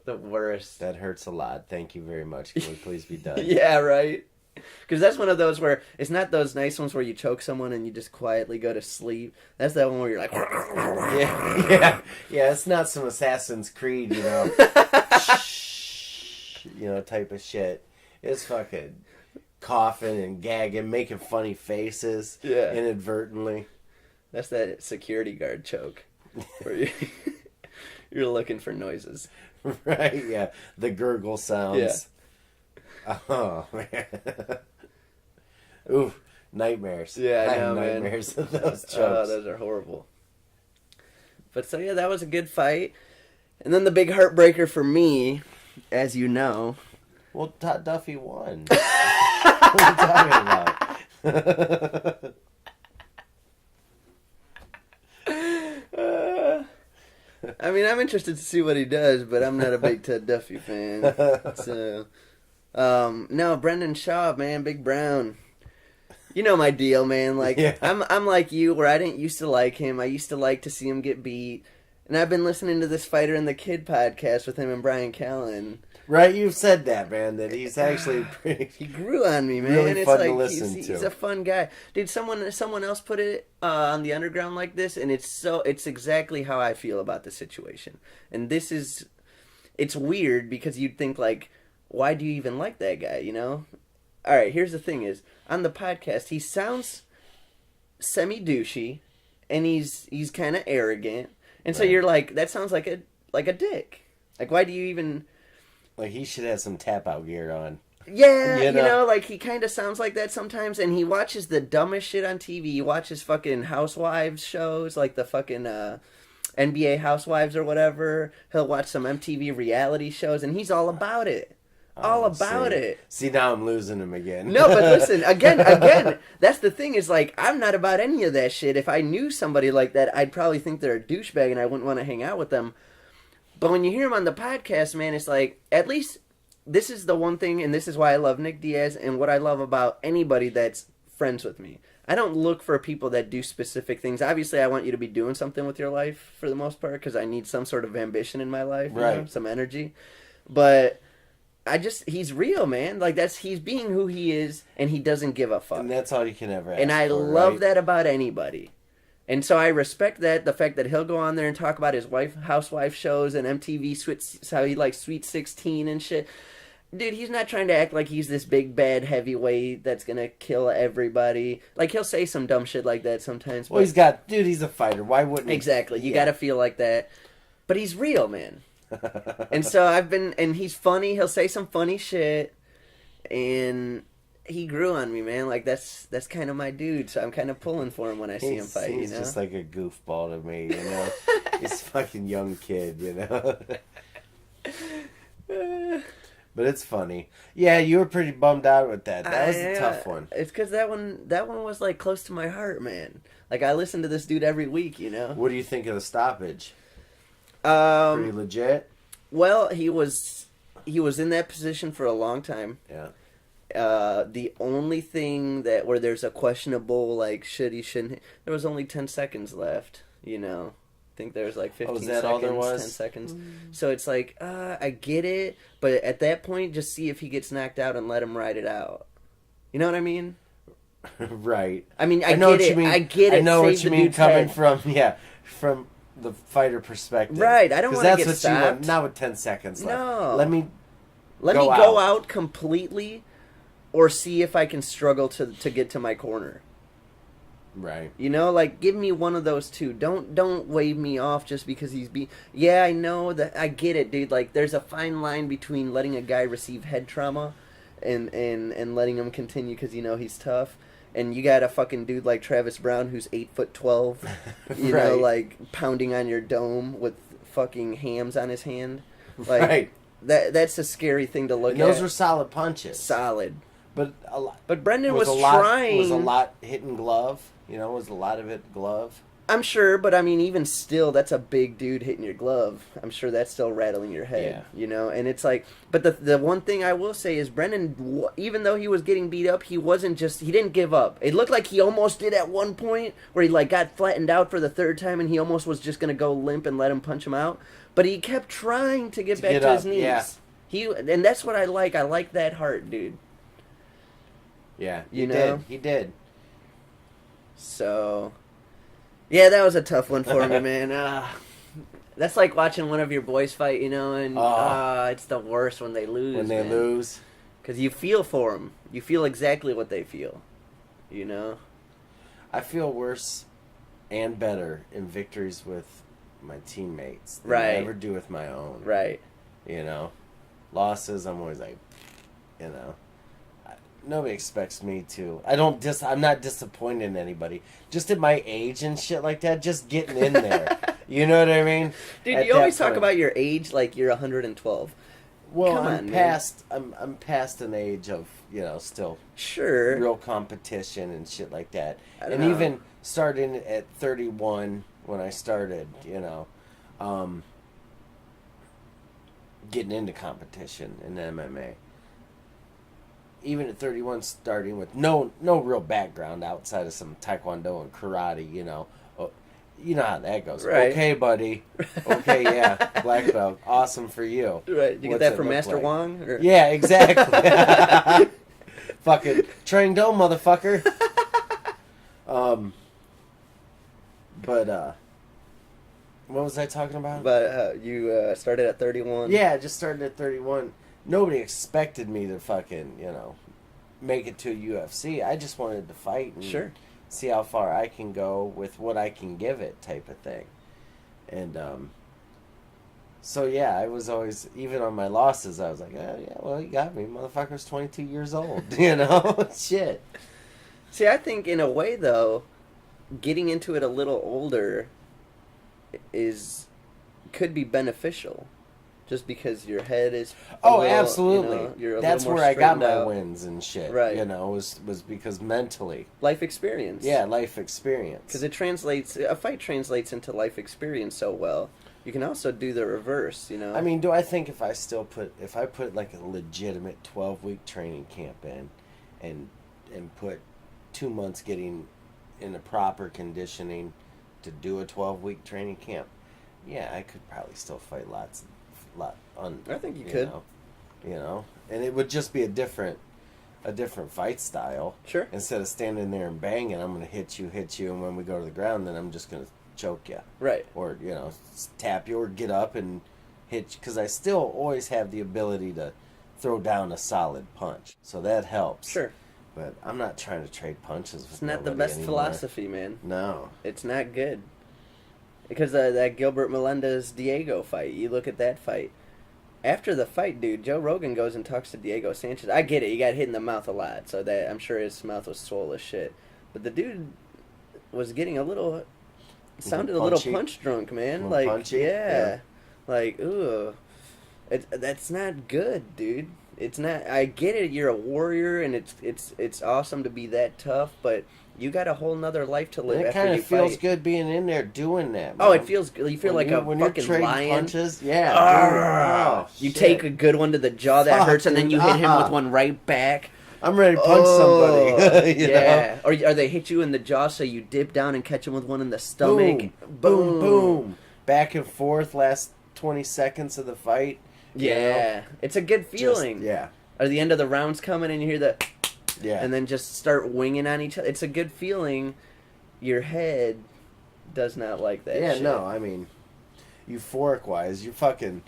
The worst. That hurts a lot. Thank you very much. Can we please be done? Yeah, right. Because that's one of those where it's not those nice ones where you choke someone and you just quietly go to sleep. That's that one where you're like... Yeah, it's not some Assassin's Creed, type of shit. It's fucking coughing and gagging, making funny faces inadvertently. That's that security guard choke. Where you're looking for noises. Right, yeah. The gurgle sounds. Yeah. Oh, man. Ooh, nightmares. Yeah, I know, nightmares of those chokes. Oh, those are horrible. But so, that was a good fight. And then the big heartbreaker for me, as you know... Well, Todd Duffy won. What are you talking about? I'm interested to see what he does, but I'm not a big Todd Duffy fan. So, no, Brendan Schaub, man, Big Brown. You know my deal, man. I'm like you, where I didn't used to like him. I used to like to see him get beat. And I've been listening to this Fighter and the Kid podcast with him and Brian Callen. Right, you've said that, man, that he's actually pretty... He grew on me, man. Really fun to listen to. He's a fun guy. Dude, someone else put it on the underground like this, and it's exactly how I feel about the situation. And it's weird because you'd think, why do you even like that guy, All right, here's the thing is, on the podcast, he sounds semi-douchey, and he's kind of arrogant. And so you're like, that sounds like a dick. Why do you even... he should have some tap-out gear on. Yeah, he kind of sounds like that sometimes, and he watches the dumbest shit on TV. He watches fucking housewives shows, like the fucking NBA Housewives or whatever. He'll watch some MTV reality shows, and he's all about it. All about it. See, now I'm losing him again. No, but listen, again, that's the thing is, I'm not about any of that shit. If I knew somebody like that, I'd probably think they're a douchebag and I wouldn't want to hang out with them. But when you hear him on the podcast, man, it's at least this is the one thing, and this is why I love Nick Diaz and what I love about anybody that's friends with me. I don't look for people that do specific things. Obviously, I want you to be doing something with your life for the most part because I need some sort of ambition in my life, right? Some energy. But he's real, man. Like he's being who he is, and he doesn't give a fuck. And that's all you can ever ask And I for, love right? that about anybody. And so I respect that, the fact that he'll go on there and talk about his housewife shows and MTV, how he likes Sweet 16 and shit. Dude, he's not trying to act like he's this big bad heavyweight that's gonna kill everybody. Like, he'll say some dumb shit like that sometimes. Well, he's a fighter. Why wouldn't he? Exactly. You gotta feel like that. But he's real, man. And so and he's funny. He'll say some funny shit. And he grew on me, man. Like, that's kind of my dude. So I'm kind of pulling for him when I see him fight, He's just like a goofball to me, you know? He's a fucking young kid, you know? But it's funny. Yeah, you were pretty bummed out with that. That was a tough one. It's because that one was, like, close to my heart, man. Like, I listen to this dude every week, you know? What do you think of the stoppage? Pretty legit? Well, he was in that position for a long time. Yeah. The only thing where there's a questionable, like, shouldn't... There was only 10 seconds left, you know? I think there's like 15 is that seconds, all there was? 10 seconds. So it's like, I get it, but at that point, just see if he gets knocked out and let him ride it out. You know what I mean? Right. I mean, I know what you mean. I get it. I know what you mean coming from the fighter perspective. Right. I don't want to get stopped. You want. Not with 10 seconds left. No. Let me go out completely, or see if I can struggle to get to my corner. Right. You know, like, give me one of those two. Don't wave me off just because he's Yeah, I know that. I get it, dude. Like, there's a fine line between letting a guy receive head trauma and letting him continue because you know he's tough. And you got a fucking dude like Travis Brown who's 8'12", you right. know, like pounding on your dome with fucking hams on his hand. Like, right. That's a scary thing to look at. Those were solid punches. Solid. But a lot. But Brendan was trying. Was a lot hitting glove. You know, was a lot of it glove. I'm sure, but I mean, even still, that's a big dude hitting your glove. I'm sure that's still rattling your head, you know? And it's like, but the one thing I will say is Brendan, even though he was getting beat up, he didn't give up. It looked like he almost did at one point where he like got flattened out for the third time and he almost was just going to go limp and let him punch him out. But he kept trying to get back to his knees. Yeah. And that's what I like. I like that heart, dude. Yeah, he did. So, yeah, that was a tough one for me, man. That's like watching one of your boys fight, you know, and it's the worst when they lose. When they lose. Because you feel for them. You feel exactly what they feel, you know? I feel worse and better in victories with my teammates than I ever do with my own. Right. You know? Losses, I'm always like, you know... Nobody expects me to. I'm not disappointed in anybody. Just at my age and shit like that, just getting in there. You know what I mean? Dude, you always talk about your age like you're 112. Well, I'm past an age of, you know, still real competition and shit like that. And even starting at 31 when I started, you know, getting into competition in MMA. Even at 31, starting with no real background outside of some taekwondo and karate, you know. You know how that goes. Right. Okay, buddy. Okay, yeah. Black belt. Awesome for you. Right. You get that from Master Wong? Or? Yeah, exactly. Fucking Trang Do, motherfucker. But, what was I talking about? But you started at 31. Yeah, I just started at 31. Nobody expected me to fucking, you know, make it to UFC. I just wanted to fight and see how far I can go with what I can give it type of thing. And, so yeah, I was always, even on my losses, I was like, oh, yeah, well, you got me. Motherfucker's 22 years old, you know? Shit. See, I think in a way, though, getting into it a little older could be beneficial. Just because your head is absolutely. You know, you're that's where I got my wins and shit. Right. You know, was because mentally. Life experience. Yeah, life experience. Because a fight translates into life experience so well. You can also do the reverse, you know. I mean, do I think if I put like a legitimate 12-week training camp in and put 2 months getting in the proper conditioning to do a 12-week training camp, yeah, I could probably still fight I think you could. Know. you know, and it would just be a different fight style. Sure. Instead of standing there and banging, I'm going to hit you, and when we go to the ground, then I'm just going to choke you. Right. Or, you know, tap you or get up and hit you. Because I still always have the ability to throw down a solid punch. So that helps. Sure. But I'm not trying to trade punches with It's not the best anymore. philosophy, man. No. It's not good. Because that Gilbert Melendez-Diego fight, you look at that fight. After the fight, dude, Joe Rogan goes and talks to Diego Sanchez. I get it, he got hit in the mouth a lot, so that I'm sure his mouth was swole as shit. But the dude was getting a little, sounded a little punch drunk, man. Like, punchy? Yeah. Like, ooh. That's not good, dude. It's not. I get it. You're a warrior, and it's awesome to be that tough. But you got a whole nother life to live. It kind of feels good being in there doing that. Man. Oh, it feels good. You feel like a fucking lion. Punches, yeah. You take a good one to the jaw that hurts, and then you hit him with one right back. I'm ready to punch somebody. Yeah. Or they hit you in the jaw, so you dip down and catch him with one in the stomach. Boom, boom, boom. Back and forth. Last 20 seconds of the fight. Yeah, it's a good feeling. Yeah. Or the end of the round's coming and you hear the... Yeah. And then just start winging on each other. It's a good feeling. Your head does not like that shit. No, I mean, euphoric-wise, you're fucking,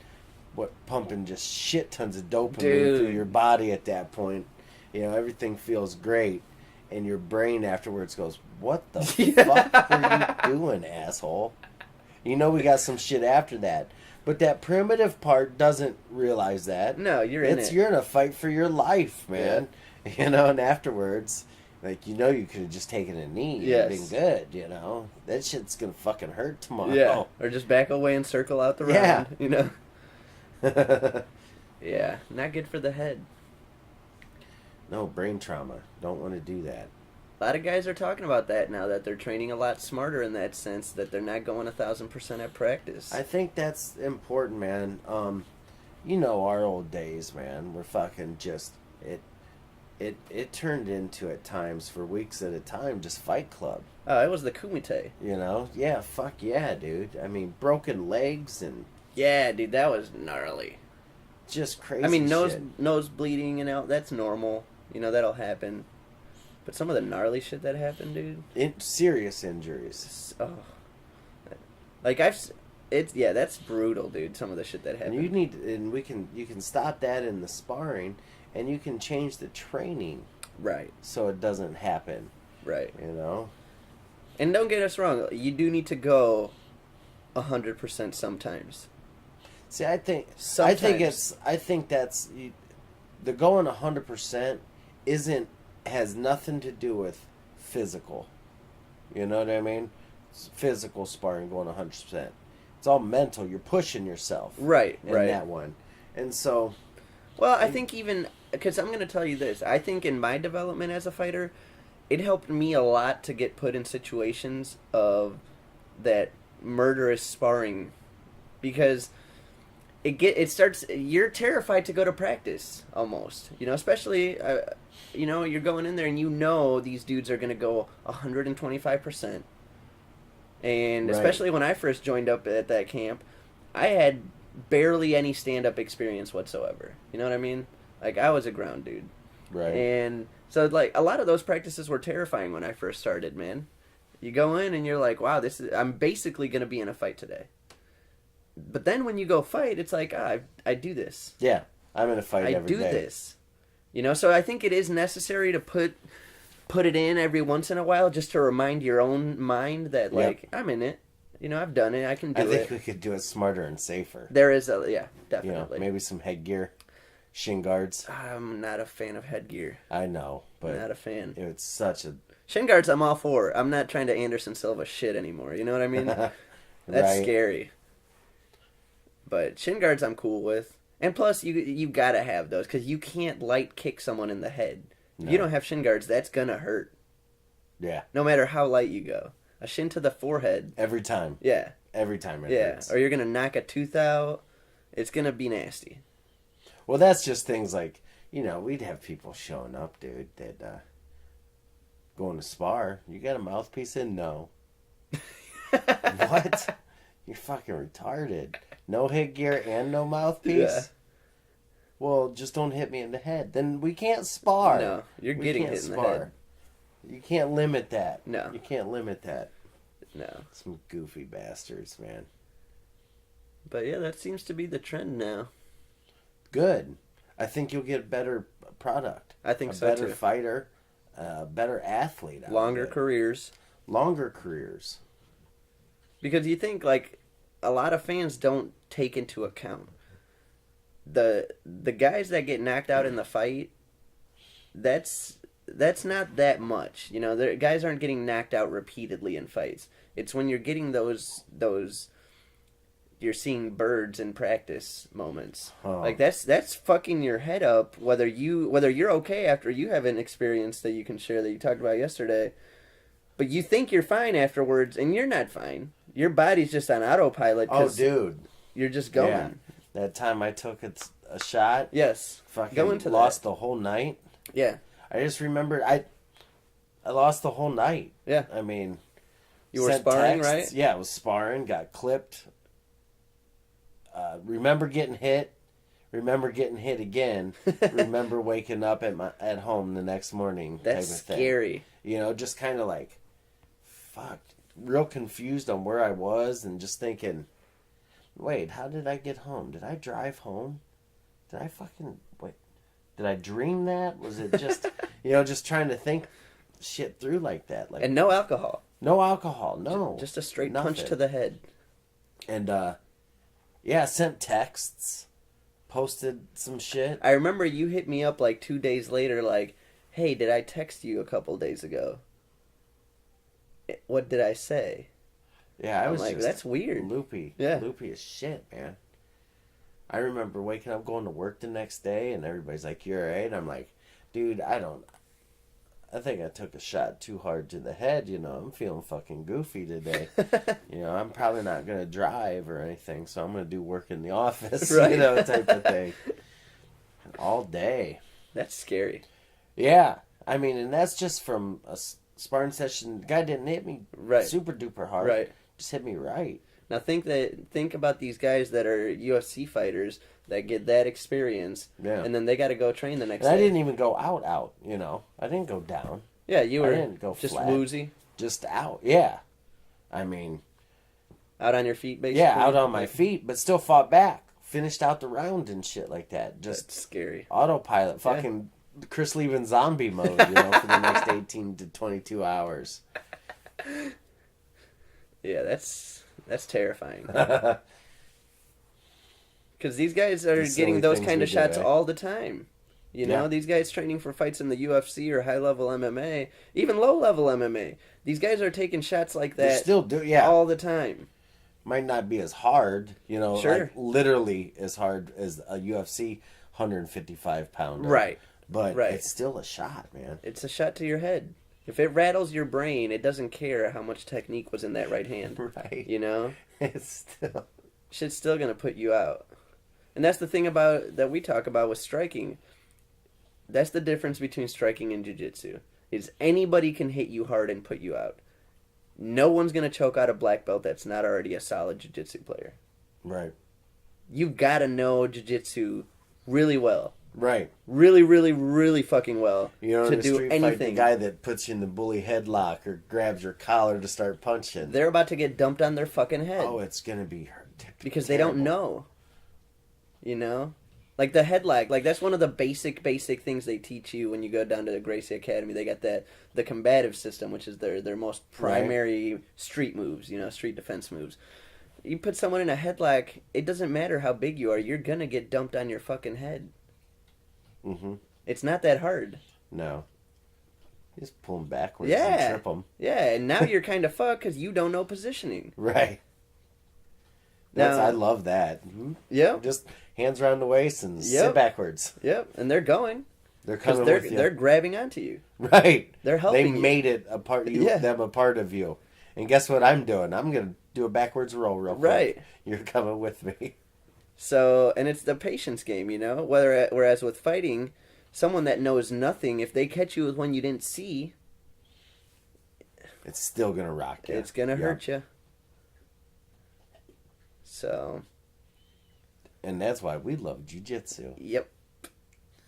pumping just shit tons of dopamine through your body at that point. You know, everything feels great. And your brain afterwards goes, what the fuck are you doing, asshole? You know we got some shit after that. But that primitive part doesn't realize that. No, you're in it. You're in a fight for your life, man. Yeah. You know, and afterwards, like, you know you could have just taken a knee and been good, you know. That shit's gonna fucking hurt tomorrow. Yeah, or just back away and circle out the round, you know. Yeah, not good for the head. No, brain trauma. Don't want to do that. A lot of guys are talking about that now, that they're training a lot smarter in that sense, that they're not going 1,000% at practice. I think that's important, man. You know, our old days, man, we're fucking just, it turned into, at times, for weeks at a time, just Fight Club. Oh, it was the Kumite. You know? Yeah, fuck yeah, dude. I mean, broken legs and... Yeah, dude, that was gnarly. Just crazy. I mean, shit. nose bleeding, you know, that's normal. You know, that'll happen. But some of the gnarly shit that happened, dude. Serious injuries. Oh. Like, that's brutal, dude, some of the shit that happened. You can stop that in the sparring, and you can change the training. Right. So it doesn't happen. Right. You know? And don't get us wrong, you do need to go 100% sometimes. See, I think that's the going 100% has nothing to do with physical. You know what I mean? It's physical sparring going 100%. It's all mental. You're pushing yourself. Right. In that one. And so... Well, I think even... Because I'm going to tell you this. I think in my development as a fighter, it helped me a lot to get put in situations of that murderous sparring. Because... It starts. You're terrified to go to practice, almost. You know, especially, you know, you're going in there and you know these dudes are going to go 125%. And especially when I first joined up at that camp, I had barely any stand-up experience whatsoever. You know what I mean? Like, I was a ground dude. Right. And so, like, a lot of those practices were terrifying when I first started, man. You go in and you're like, wow, I'm basically going to be in a fight today. But then when you go fight, it's like, I do this. Yeah, I'm in a fight every day. I do this. You know, so I think it is necessary to put it in every once in a while just to remind your own mind that, like, I'm in it. You know, I've done it. I can do it. I think we could do it smarter and safer. There is definitely. You know, maybe some headgear, shin guards. I'm not a fan of headgear. I know, but... Not a fan. It's such a... Shin guards, I'm all for. I'm not trying to Anderson Silva shit anymore. You know what I mean? That's scary. But shin guards I'm cool with. And plus, you gotta have those, because you can't light kick someone in the head. No. If you don't have shin guards, that's gonna hurt. Yeah. No matter how light you go. A shin to the forehead. Every time. Yeah. Every time it hurts. Or you're gonna knock a tooth out. It's gonna be nasty. Well, that's just things like, you know, we'd have people showing up, dude, that going to spar. You got a mouthpiece in? No. What? You're fucking retarded. No headgear and no mouthpiece? Yeah. Well, just don't hit me in the head. Then we can't spar. No, you're getting hit in the head. You can't limit that. No. You can't limit that. No. Some goofy bastards, man. But yeah, that seems to be the trend now. Good. I think you'll get a better product. I think so, too. A better too. fighter, a better athlete. Longer careers. Longer careers. Because you think, like, a lot of fans don't take into account the guys that get knocked out in the fight. That's not that much. You know, guys aren't getting knocked out repeatedly in fights. It's when you're getting those you're seeing birds in practice moments. Oh. Like that's fucking your head up. Whether you're okay after you have an experience that you can share that you talked about yesterday, but you think you're fine afterwards, and you're not fine. Your body's just on autopilot. Oh, dude, you're just going. Yeah. That time I took a shot. Yes, fucking lost the whole night. Yeah, I just remembered I lost the whole night. Yeah, I mean, you were sparring, texts. Right? Yeah, I was sparring. Got clipped. Remember getting hit. Remember getting hit again. Remember waking up at home the next morning. That's type of thing. Scary. You know, just kind of like, fuck, real confused on where I was and just thinking, wait, how did I get home? Did I drive home? Did I dream that? Was it just, just trying to think shit through like that? Like, and no alcohol. No alcohol, no. Just a straight punch to the head. And, yeah, sent texts, posted some shit. I remember you hit me up like 2 days later like, hey, did I text you a couple days ago? What did I say? Yeah, I was like, just that's weird. Loopy. Yeah. Loopy as shit, man. I remember waking up, going to work the next day, and everybody's like, you're all right? And I'm like, dude, I think I took a shot too hard to the head, I'm feeling fucking goofy today. I'm probably not going to drive or anything, so I'm going to do work in the office, right. Type of thing. All day. That's scary. Yeah. I mean, and that's just from a sparring session. The guy didn't hit me super duper hard. Right. Just hit me right. Now think about these guys that are UFC fighters that get that experience, and then they got to go train the next day. I didn't even go out, I didn't go down. Yeah, you were I didn't go just flat. woozy. Just out, yeah. I mean... Out on your feet, basically? Yeah, out on my feet, but still fought back. Finished out the round and shit like that. Just That's scary. Autopilot, fucking Chris Levin zombie mode, for the next 18 to 22 hours. Yeah, that's terrifying. Because these guys are getting those kind of shots all the time. These guys training for fights in the UFC or high-level MMA, even low-level MMA. These guys are taking shots like that still all the time. Might not be as hard, sure. like literally as hard as a UFC 155-pounder. Right. But it's still a shot, man. It's a shot to your head. If it rattles your brain, it doesn't care how much technique was in that right hand. Right. It's still... Shit's still going to put you out. And that's the thing that we talk about with striking. That's the difference between striking and jiu-jitsu. Is anybody can hit you hard and put you out. No one's going to choke out a black belt that's not already a solid jiu-jitsu player. Right. You've got to know jiu-jitsu really well. Right. Really, really, really fucking well to do street anything. Fight, the guy that puts you in the bully headlock or grabs your collar to start punching. They're about to get dumped on their fucking head. Oh, it's going to be because they don't know. Like the headlock, like that's one of the basic things they teach you when you go down to the Gracie Academy. They got the combative system, which is their most primary street moves, street defense moves. You put someone in a headlock, it doesn't matter how big you are, you're gonna get dumped on your fucking head. Mm-hmm. It's not that hard. No. You just pull them backwards and trip them. Yeah, and now you're kind of fucked because you don't know positioning. Right. I love that. Mm-hmm. Yeah. Just hands around the waist and sit backwards. Yep, and they're going. They're coming with you. They're grabbing onto you. Right. They're helping you. They made it a part them a part of you. And guess what I'm doing? I'm going to do a backwards roll real quick. Right. You're coming with me. So, and it's the patience game, Whereas with fighting, someone that knows nothing, if they catch you with one you didn't see, it's still going to rock you. It's going to hurt you. So. And that's why we love jiu-jitsu. Yep.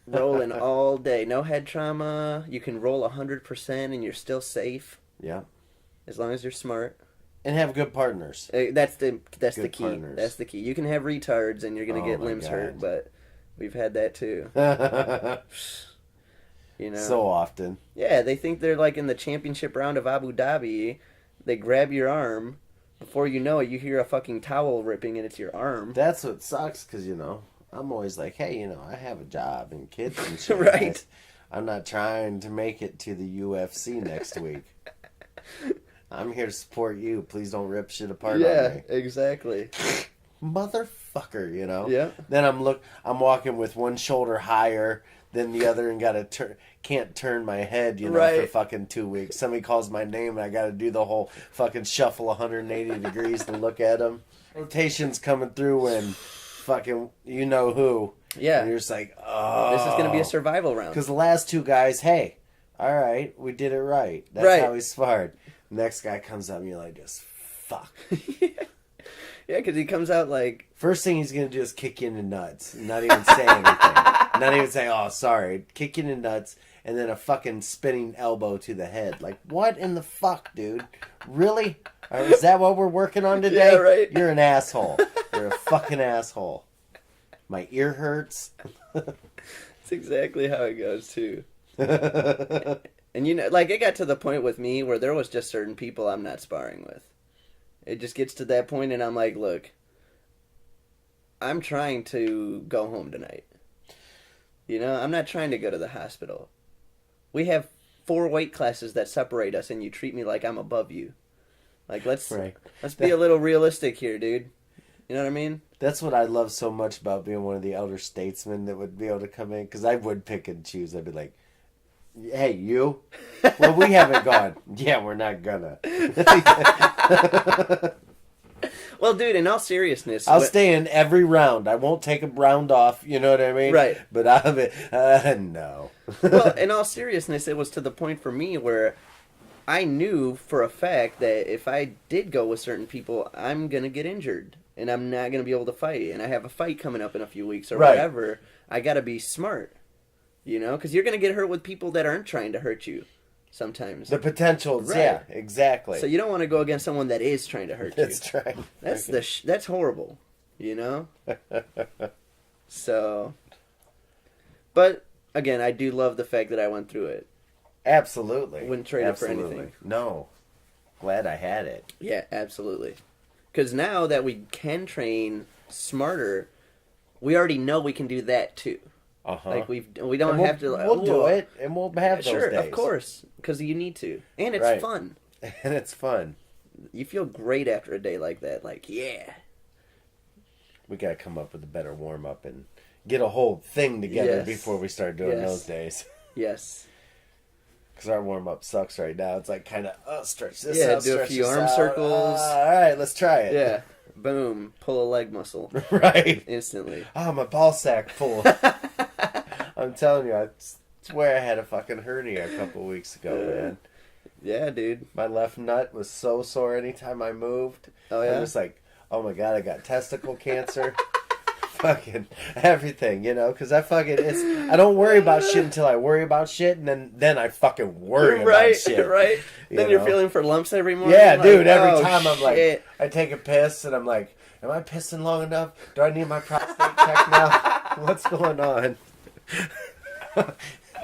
rolling all day. No head trauma. You can roll 100% and you're still safe. Yeah. As long as you're smart. And have good partners. That's the key. Partners. That's the key. You can have retards and you're going to get limbs hurt, but we've had that too. You know. So often. Yeah, they think they're like in the championship round of Abu Dhabi. They grab your arm. Before you know it, you hear a fucking towel ripping and it's your arm. That's what sucks because, you know, I'm always like, hey, you know, I have a job and kids and shit. Right. I'm not trying to make it to the UFC next week. I'm here to support you. Please don't rip shit apart on me. Yeah, exactly. Motherfucker, you know? Yeah. Then I'm walking with one shoulder higher than the other and can't turn my head, you know, for fucking 2 weeks. Somebody calls my name and I gotta do the whole fucking shuffle 180 degrees to look at them. Rotation's coming through when fucking you know who. Yeah. And you're just like, oh. This is gonna be a survival round. Because the last two guys, hey, all right, we did it right. That's how we sparred. Next guy comes up and you're like, just fuck. Yeah, because he comes out like... First thing he's going to do is kick you in the nuts. Not even say anything. Not even say, oh, sorry. Kick you in the nuts and then a fucking spinning elbow to the head. Like, what in the fuck, dude? Really? Is that what we're working on today? Yeah, right. You're an asshole. You're a fucking asshole. My ear hurts. That's exactly how it goes, too. And, you know, like, it got to the point with me where there was just certain people I'm not sparring with. It just gets to that point and I'm like, look, I'm trying to go home tonight. You know, I'm not trying to go to the hospital. We have 4 weight classes that separate us and you treat me like I'm above you. Like, let's be a little realistic here, dude. You know what I mean? That's what I love so much about being one of the elder statesmen that would be able to come in. Because I would pick and choose. I'd be like, hey, you? Well, we haven't gone. Yeah, we're not gonna. Well, dude, in all seriousness... I'll stay in every round. I won't take a round off, you know what I mean? Right. But I'll be... no. Well, in all seriousness, it was to the point for me where I knew for a fact that if I did go with certain people, I'm going to get injured. And I'm not going to be able to fight. And I have a fight coming up in a few weeks or whatever. I got to be smart. You know, because you're going to get hurt with people that aren't trying to hurt you sometimes. The potential, yeah, exactly. So you don't want to go against someone that is trying to hurt you. That's right. That's horrible, you know? So, but, again, I do love the fact that I went through it. Absolutely. Wouldn't trade it for anything. No. Glad I had it. Yeah, absolutely. Because now that we can train smarter, we already know we can do that too. Like we don't have to. We'll do it, and we'll have those days. Sure, of course, because you need to, and it's fun. And it's fun. You feel great after a day like that. Like, yeah. We gotta come up with a better warm up and get a whole thing together before we start doing those days. Yes. Because our warm up sucks right now. It's like kind of stretch this out, do a few arm circles. All right, let's try it. Yeah. Boom. Pull a leg muscle. Right. Instantly. Oh, my ball sack full. I'm telling you, I swear I had a fucking hernia a couple weeks ago, man. Yeah, dude. My left nut was so sore anytime I moved. Oh, yeah? I was like, oh my God, I got testicle cancer. Fucking everything, you know, because I don't worry about shit until I worry about shit, and then I fucking worry about shit. Right. Then you're feeling for lumps every morning. Yeah, dude, like, every time I'm like, I take a piss, and I'm like, am I pissing long enough? Do I need my prostate checked now? What's going on?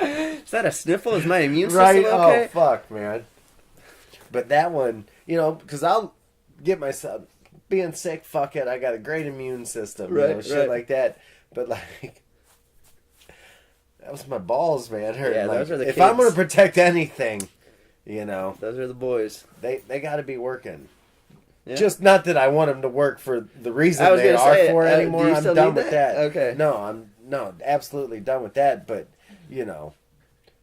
Is that a sniffle? Is my immune system okay? Oh, fuck, man. But that one, you know, because I'll get myself... Being sick, fuck it. I got a great immune system, you know, shit like that. But like, that was my balls, man. Hurt. Yeah, like, those are the if kids. I'm gonna protect anything, you know, those are the boys. They got to be working. Yeah. Just not that I want them to work for the reason they are for it anymore. I'm done with that. Okay. No, absolutely done with that. But you know,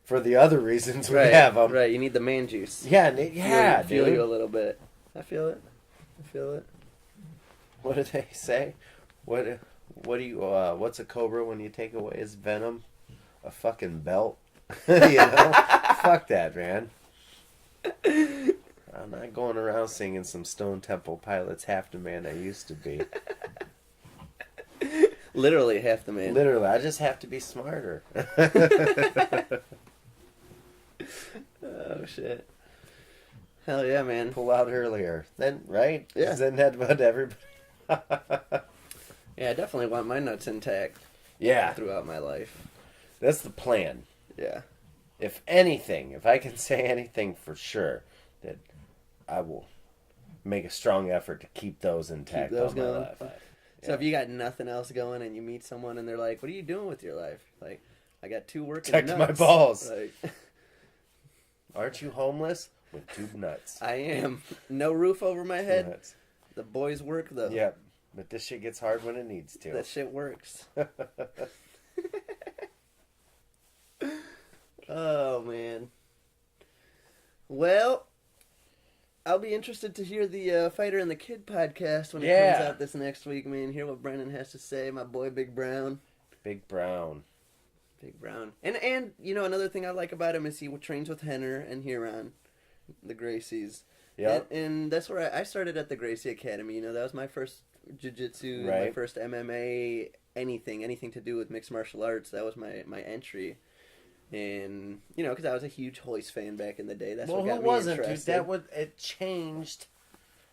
for the other reasons we have them. Right. You need the man juice. Yeah, feel you a little bit. I feel it. What do they say? What do you? What's a cobra when you take away his venom? A fucking belt. You know? Fuck that, man. I'm not going around singing some Stone Temple Pilots Half the Man I Used to Be. Literally half the man. Literally, I just have to be smarter. Oh shit! Hell yeah, man! Pull out earlier, then right? Yeah. Isn't that what everybody? Yeah, I definitely want my nuts intact. Yeah, throughout my life. That's the plan. Yeah. If anything, if I can say anything for sure, that I will make a strong effort to keep those intact all my life. So if you got nothing else going and you meet someone and they're like, "What are you doing with your life?" Like, I got 2 working Protect nuts. my balls. Like, aren't you homeless with 2 nuts? I am. No roof over my head. Nuts. The boys work though. Yep. But this shit gets hard when it needs to. That shit works. Oh man. Well, I'll be interested to hear the Fighter and the Kid podcast when it comes out this next week, man. Hear what Brennan has to say. My boy Big Brown. Big Brown. Big Brown. And you know, another thing I like about him is he trains with Henner and Huron, the Gracies. Yeah. And that's where I started at the Gracie Academy. You know, that was my first jiu-jitsu, my first MMA, anything to do with mixed martial arts. That was my entry. And, you know, because I was a huge Hoist fan back in the day. That's what got me interested. Dude? It changed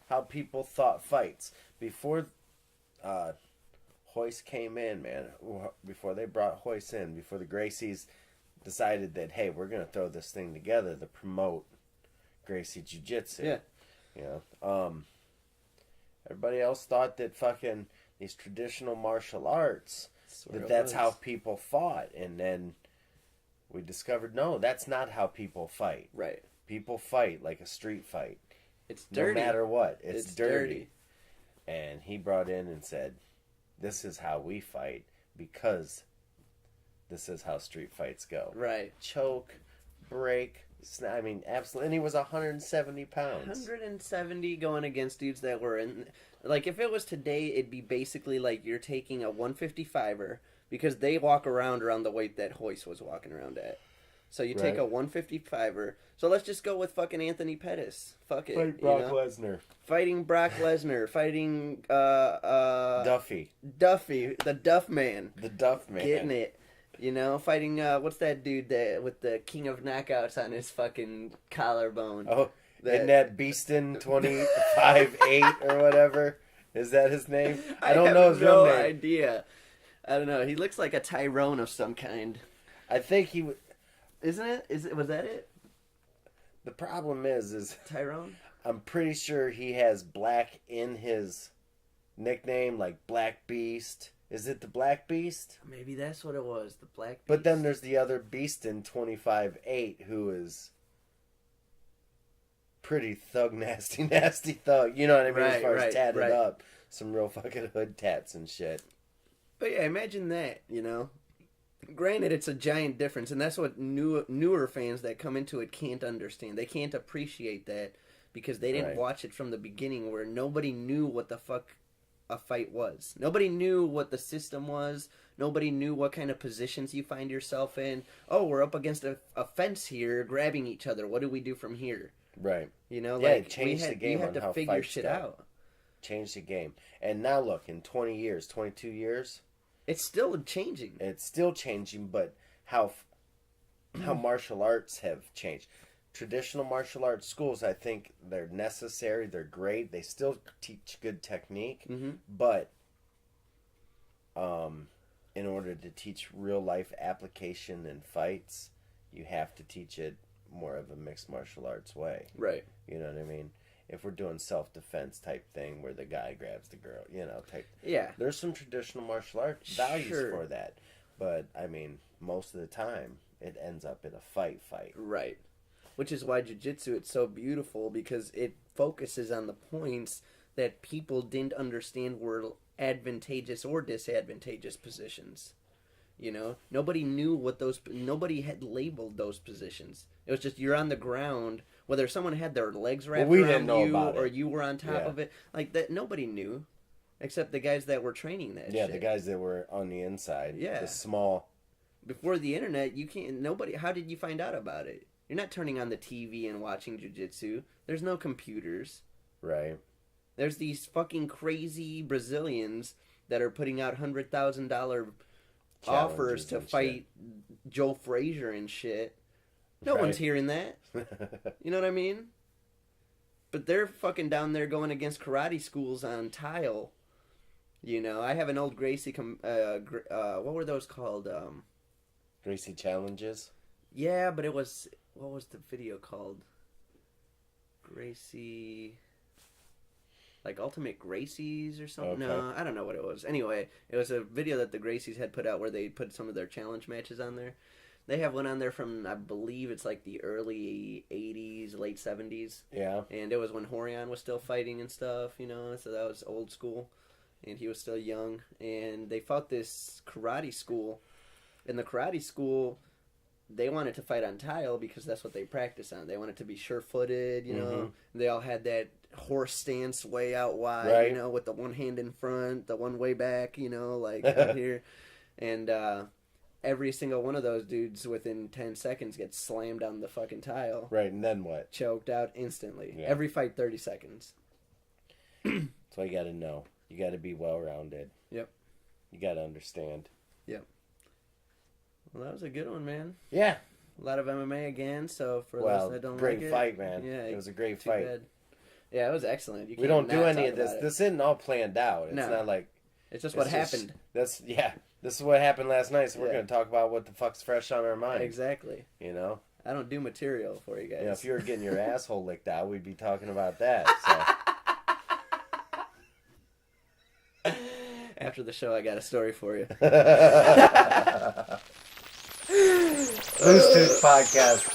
how people thought fights. Before Hoist came in, man, before they brought Hoist in, before the Gracies decided that, hey, we're going to throw this thing together to promote Gracie Jiu-Jitsu. Yeah. You know, everybody else thought that fucking these traditional martial arts, that's how people fought. And then we discovered, no, that's not how people fight. Right. People fight like a street fight. It's dirty. No matter what. It's dirty. And he brought in and said, this is how we fight because this is how street fights go. Right. Choke, break, I mean, absolutely. And he was 170 pounds. 170 going against dudes that were in... Like, if it was today, it'd be basically like you're taking a 155er because they walk around the weight that Hoist was walking around at. So you take a 155er. So let's just go with fucking Anthony Pettis. Fuck it. Fight Brock Lesnar. Fighting Brock Lesnar. Fighting... Duffy. The Duff Man. The Duff Man. Getting it. You know, fighting, what's that dude that with the King of Knockouts on his fucking collarbone? Oh, isn't that Beaston 25-8 or whatever? Is that his name? I don't know his real name. I have no idea. I don't know. He looks like a Tyrone of some kind. I think he... Isn't it? Was that it? The problem is... Tyrone? I'm pretty sure he has black in his nickname, like Black Beast. Is it the Black Beast? Maybe that's what it was, the Black Beast. But then there's the other Beast in 25-8 who is pretty thug, nasty thug. You know what I mean? As far as tatted up. Some real fucking hood tats and shit. But yeah, imagine that, you know? Granted, it's a giant difference, and that's what newer fans that come into it can't understand. They can't appreciate that because they didn't watch it from the beginning where nobody knew what the fuck a fight was. Nobody knew what the system was. Nobody knew what kind of positions you find yourself in. Oh, we're up against a fence here, grabbing each other. What do we do from here? Right. You know, yeah, like it changed the game you had to figure shit out. Changed the game. And now look, in 20 years, 22 years, it's still changing. It's still changing, but how martial arts have changed. Traditional martial arts schools, I think they're necessary. They're great. They still teach good technique, but in order to teach real life application in fights, you have to teach it more of a mixed martial arts way. Right. You know what I mean? If we're doing self-defense type thing where the guy grabs the girl, you know, there's some traditional martial arts values for that. But, I mean, most of the time, it ends up in a fight. Right. Which is why jiu-jitsu, it's so beautiful because it focuses on the points that people didn't understand were advantageous or disadvantageous positions. You know, nobody had labeled those positions. It was just you're on the ground, whether someone had their legs wrapped around you or you were on top of it. Like that, nobody knew, except the guys that were training that shit. Yeah, the guys that were on the inside. Yeah. The small. Before the internet, how did you find out about it? You're not turning on the TV and watching jiu-jitsu. There's no computers. Right. There's these fucking crazy Brazilians that are putting out $100,000 offers to fight Joe Frazier and shit. No one's hearing that. You know what I mean? But they're fucking down there going against karate schools on tile. You know, I have an old Gracie. What were those called? Gracie challenges. Yeah, but what was the video called? Gracie, like Ultimate Gracies or something. Okay. No, I don't know what it was. Anyway, it was a video that the Gracies had put out where they put some of their challenge matches on there. They have one on there from, I believe it's like the early 80s, late 70s. Yeah. And it was when Horion was still fighting and stuff, you know, so that was old school. And he was still young. And they fought this karate school. In the karate school, they wanted to fight on tile because that's what they practice on. They wanted to be sure-footed, you know. They all had that horse stance way out wide, right, you know, with the one hand in front, the one way back, you know, like out here. And every single one of those dudes within 10 seconds gets slammed on the fucking tile. Right, and then what? Choked out instantly. Yeah. Every fight, 30 seconds. That's what you got to know. You got to be well-rounded. Yep. You got to understand. Yep. Well, that was a good one, man. Yeah. A lot of MMA again, so for those that don't like it. Great fight, man. Yeah, it was a great fight. Bad. Yeah, it was excellent. We don't do any of this. This isn't all planned out. It's not like... It's just what happened. This is what happened last night, so we're going to talk about what the fuck's fresh on our mind. Exactly. You know? I don't do material for you guys. Yeah, if you were getting your asshole licked out, we'd be talking about that. So. After the show, I got a story for you. Loose Tooth Podcast.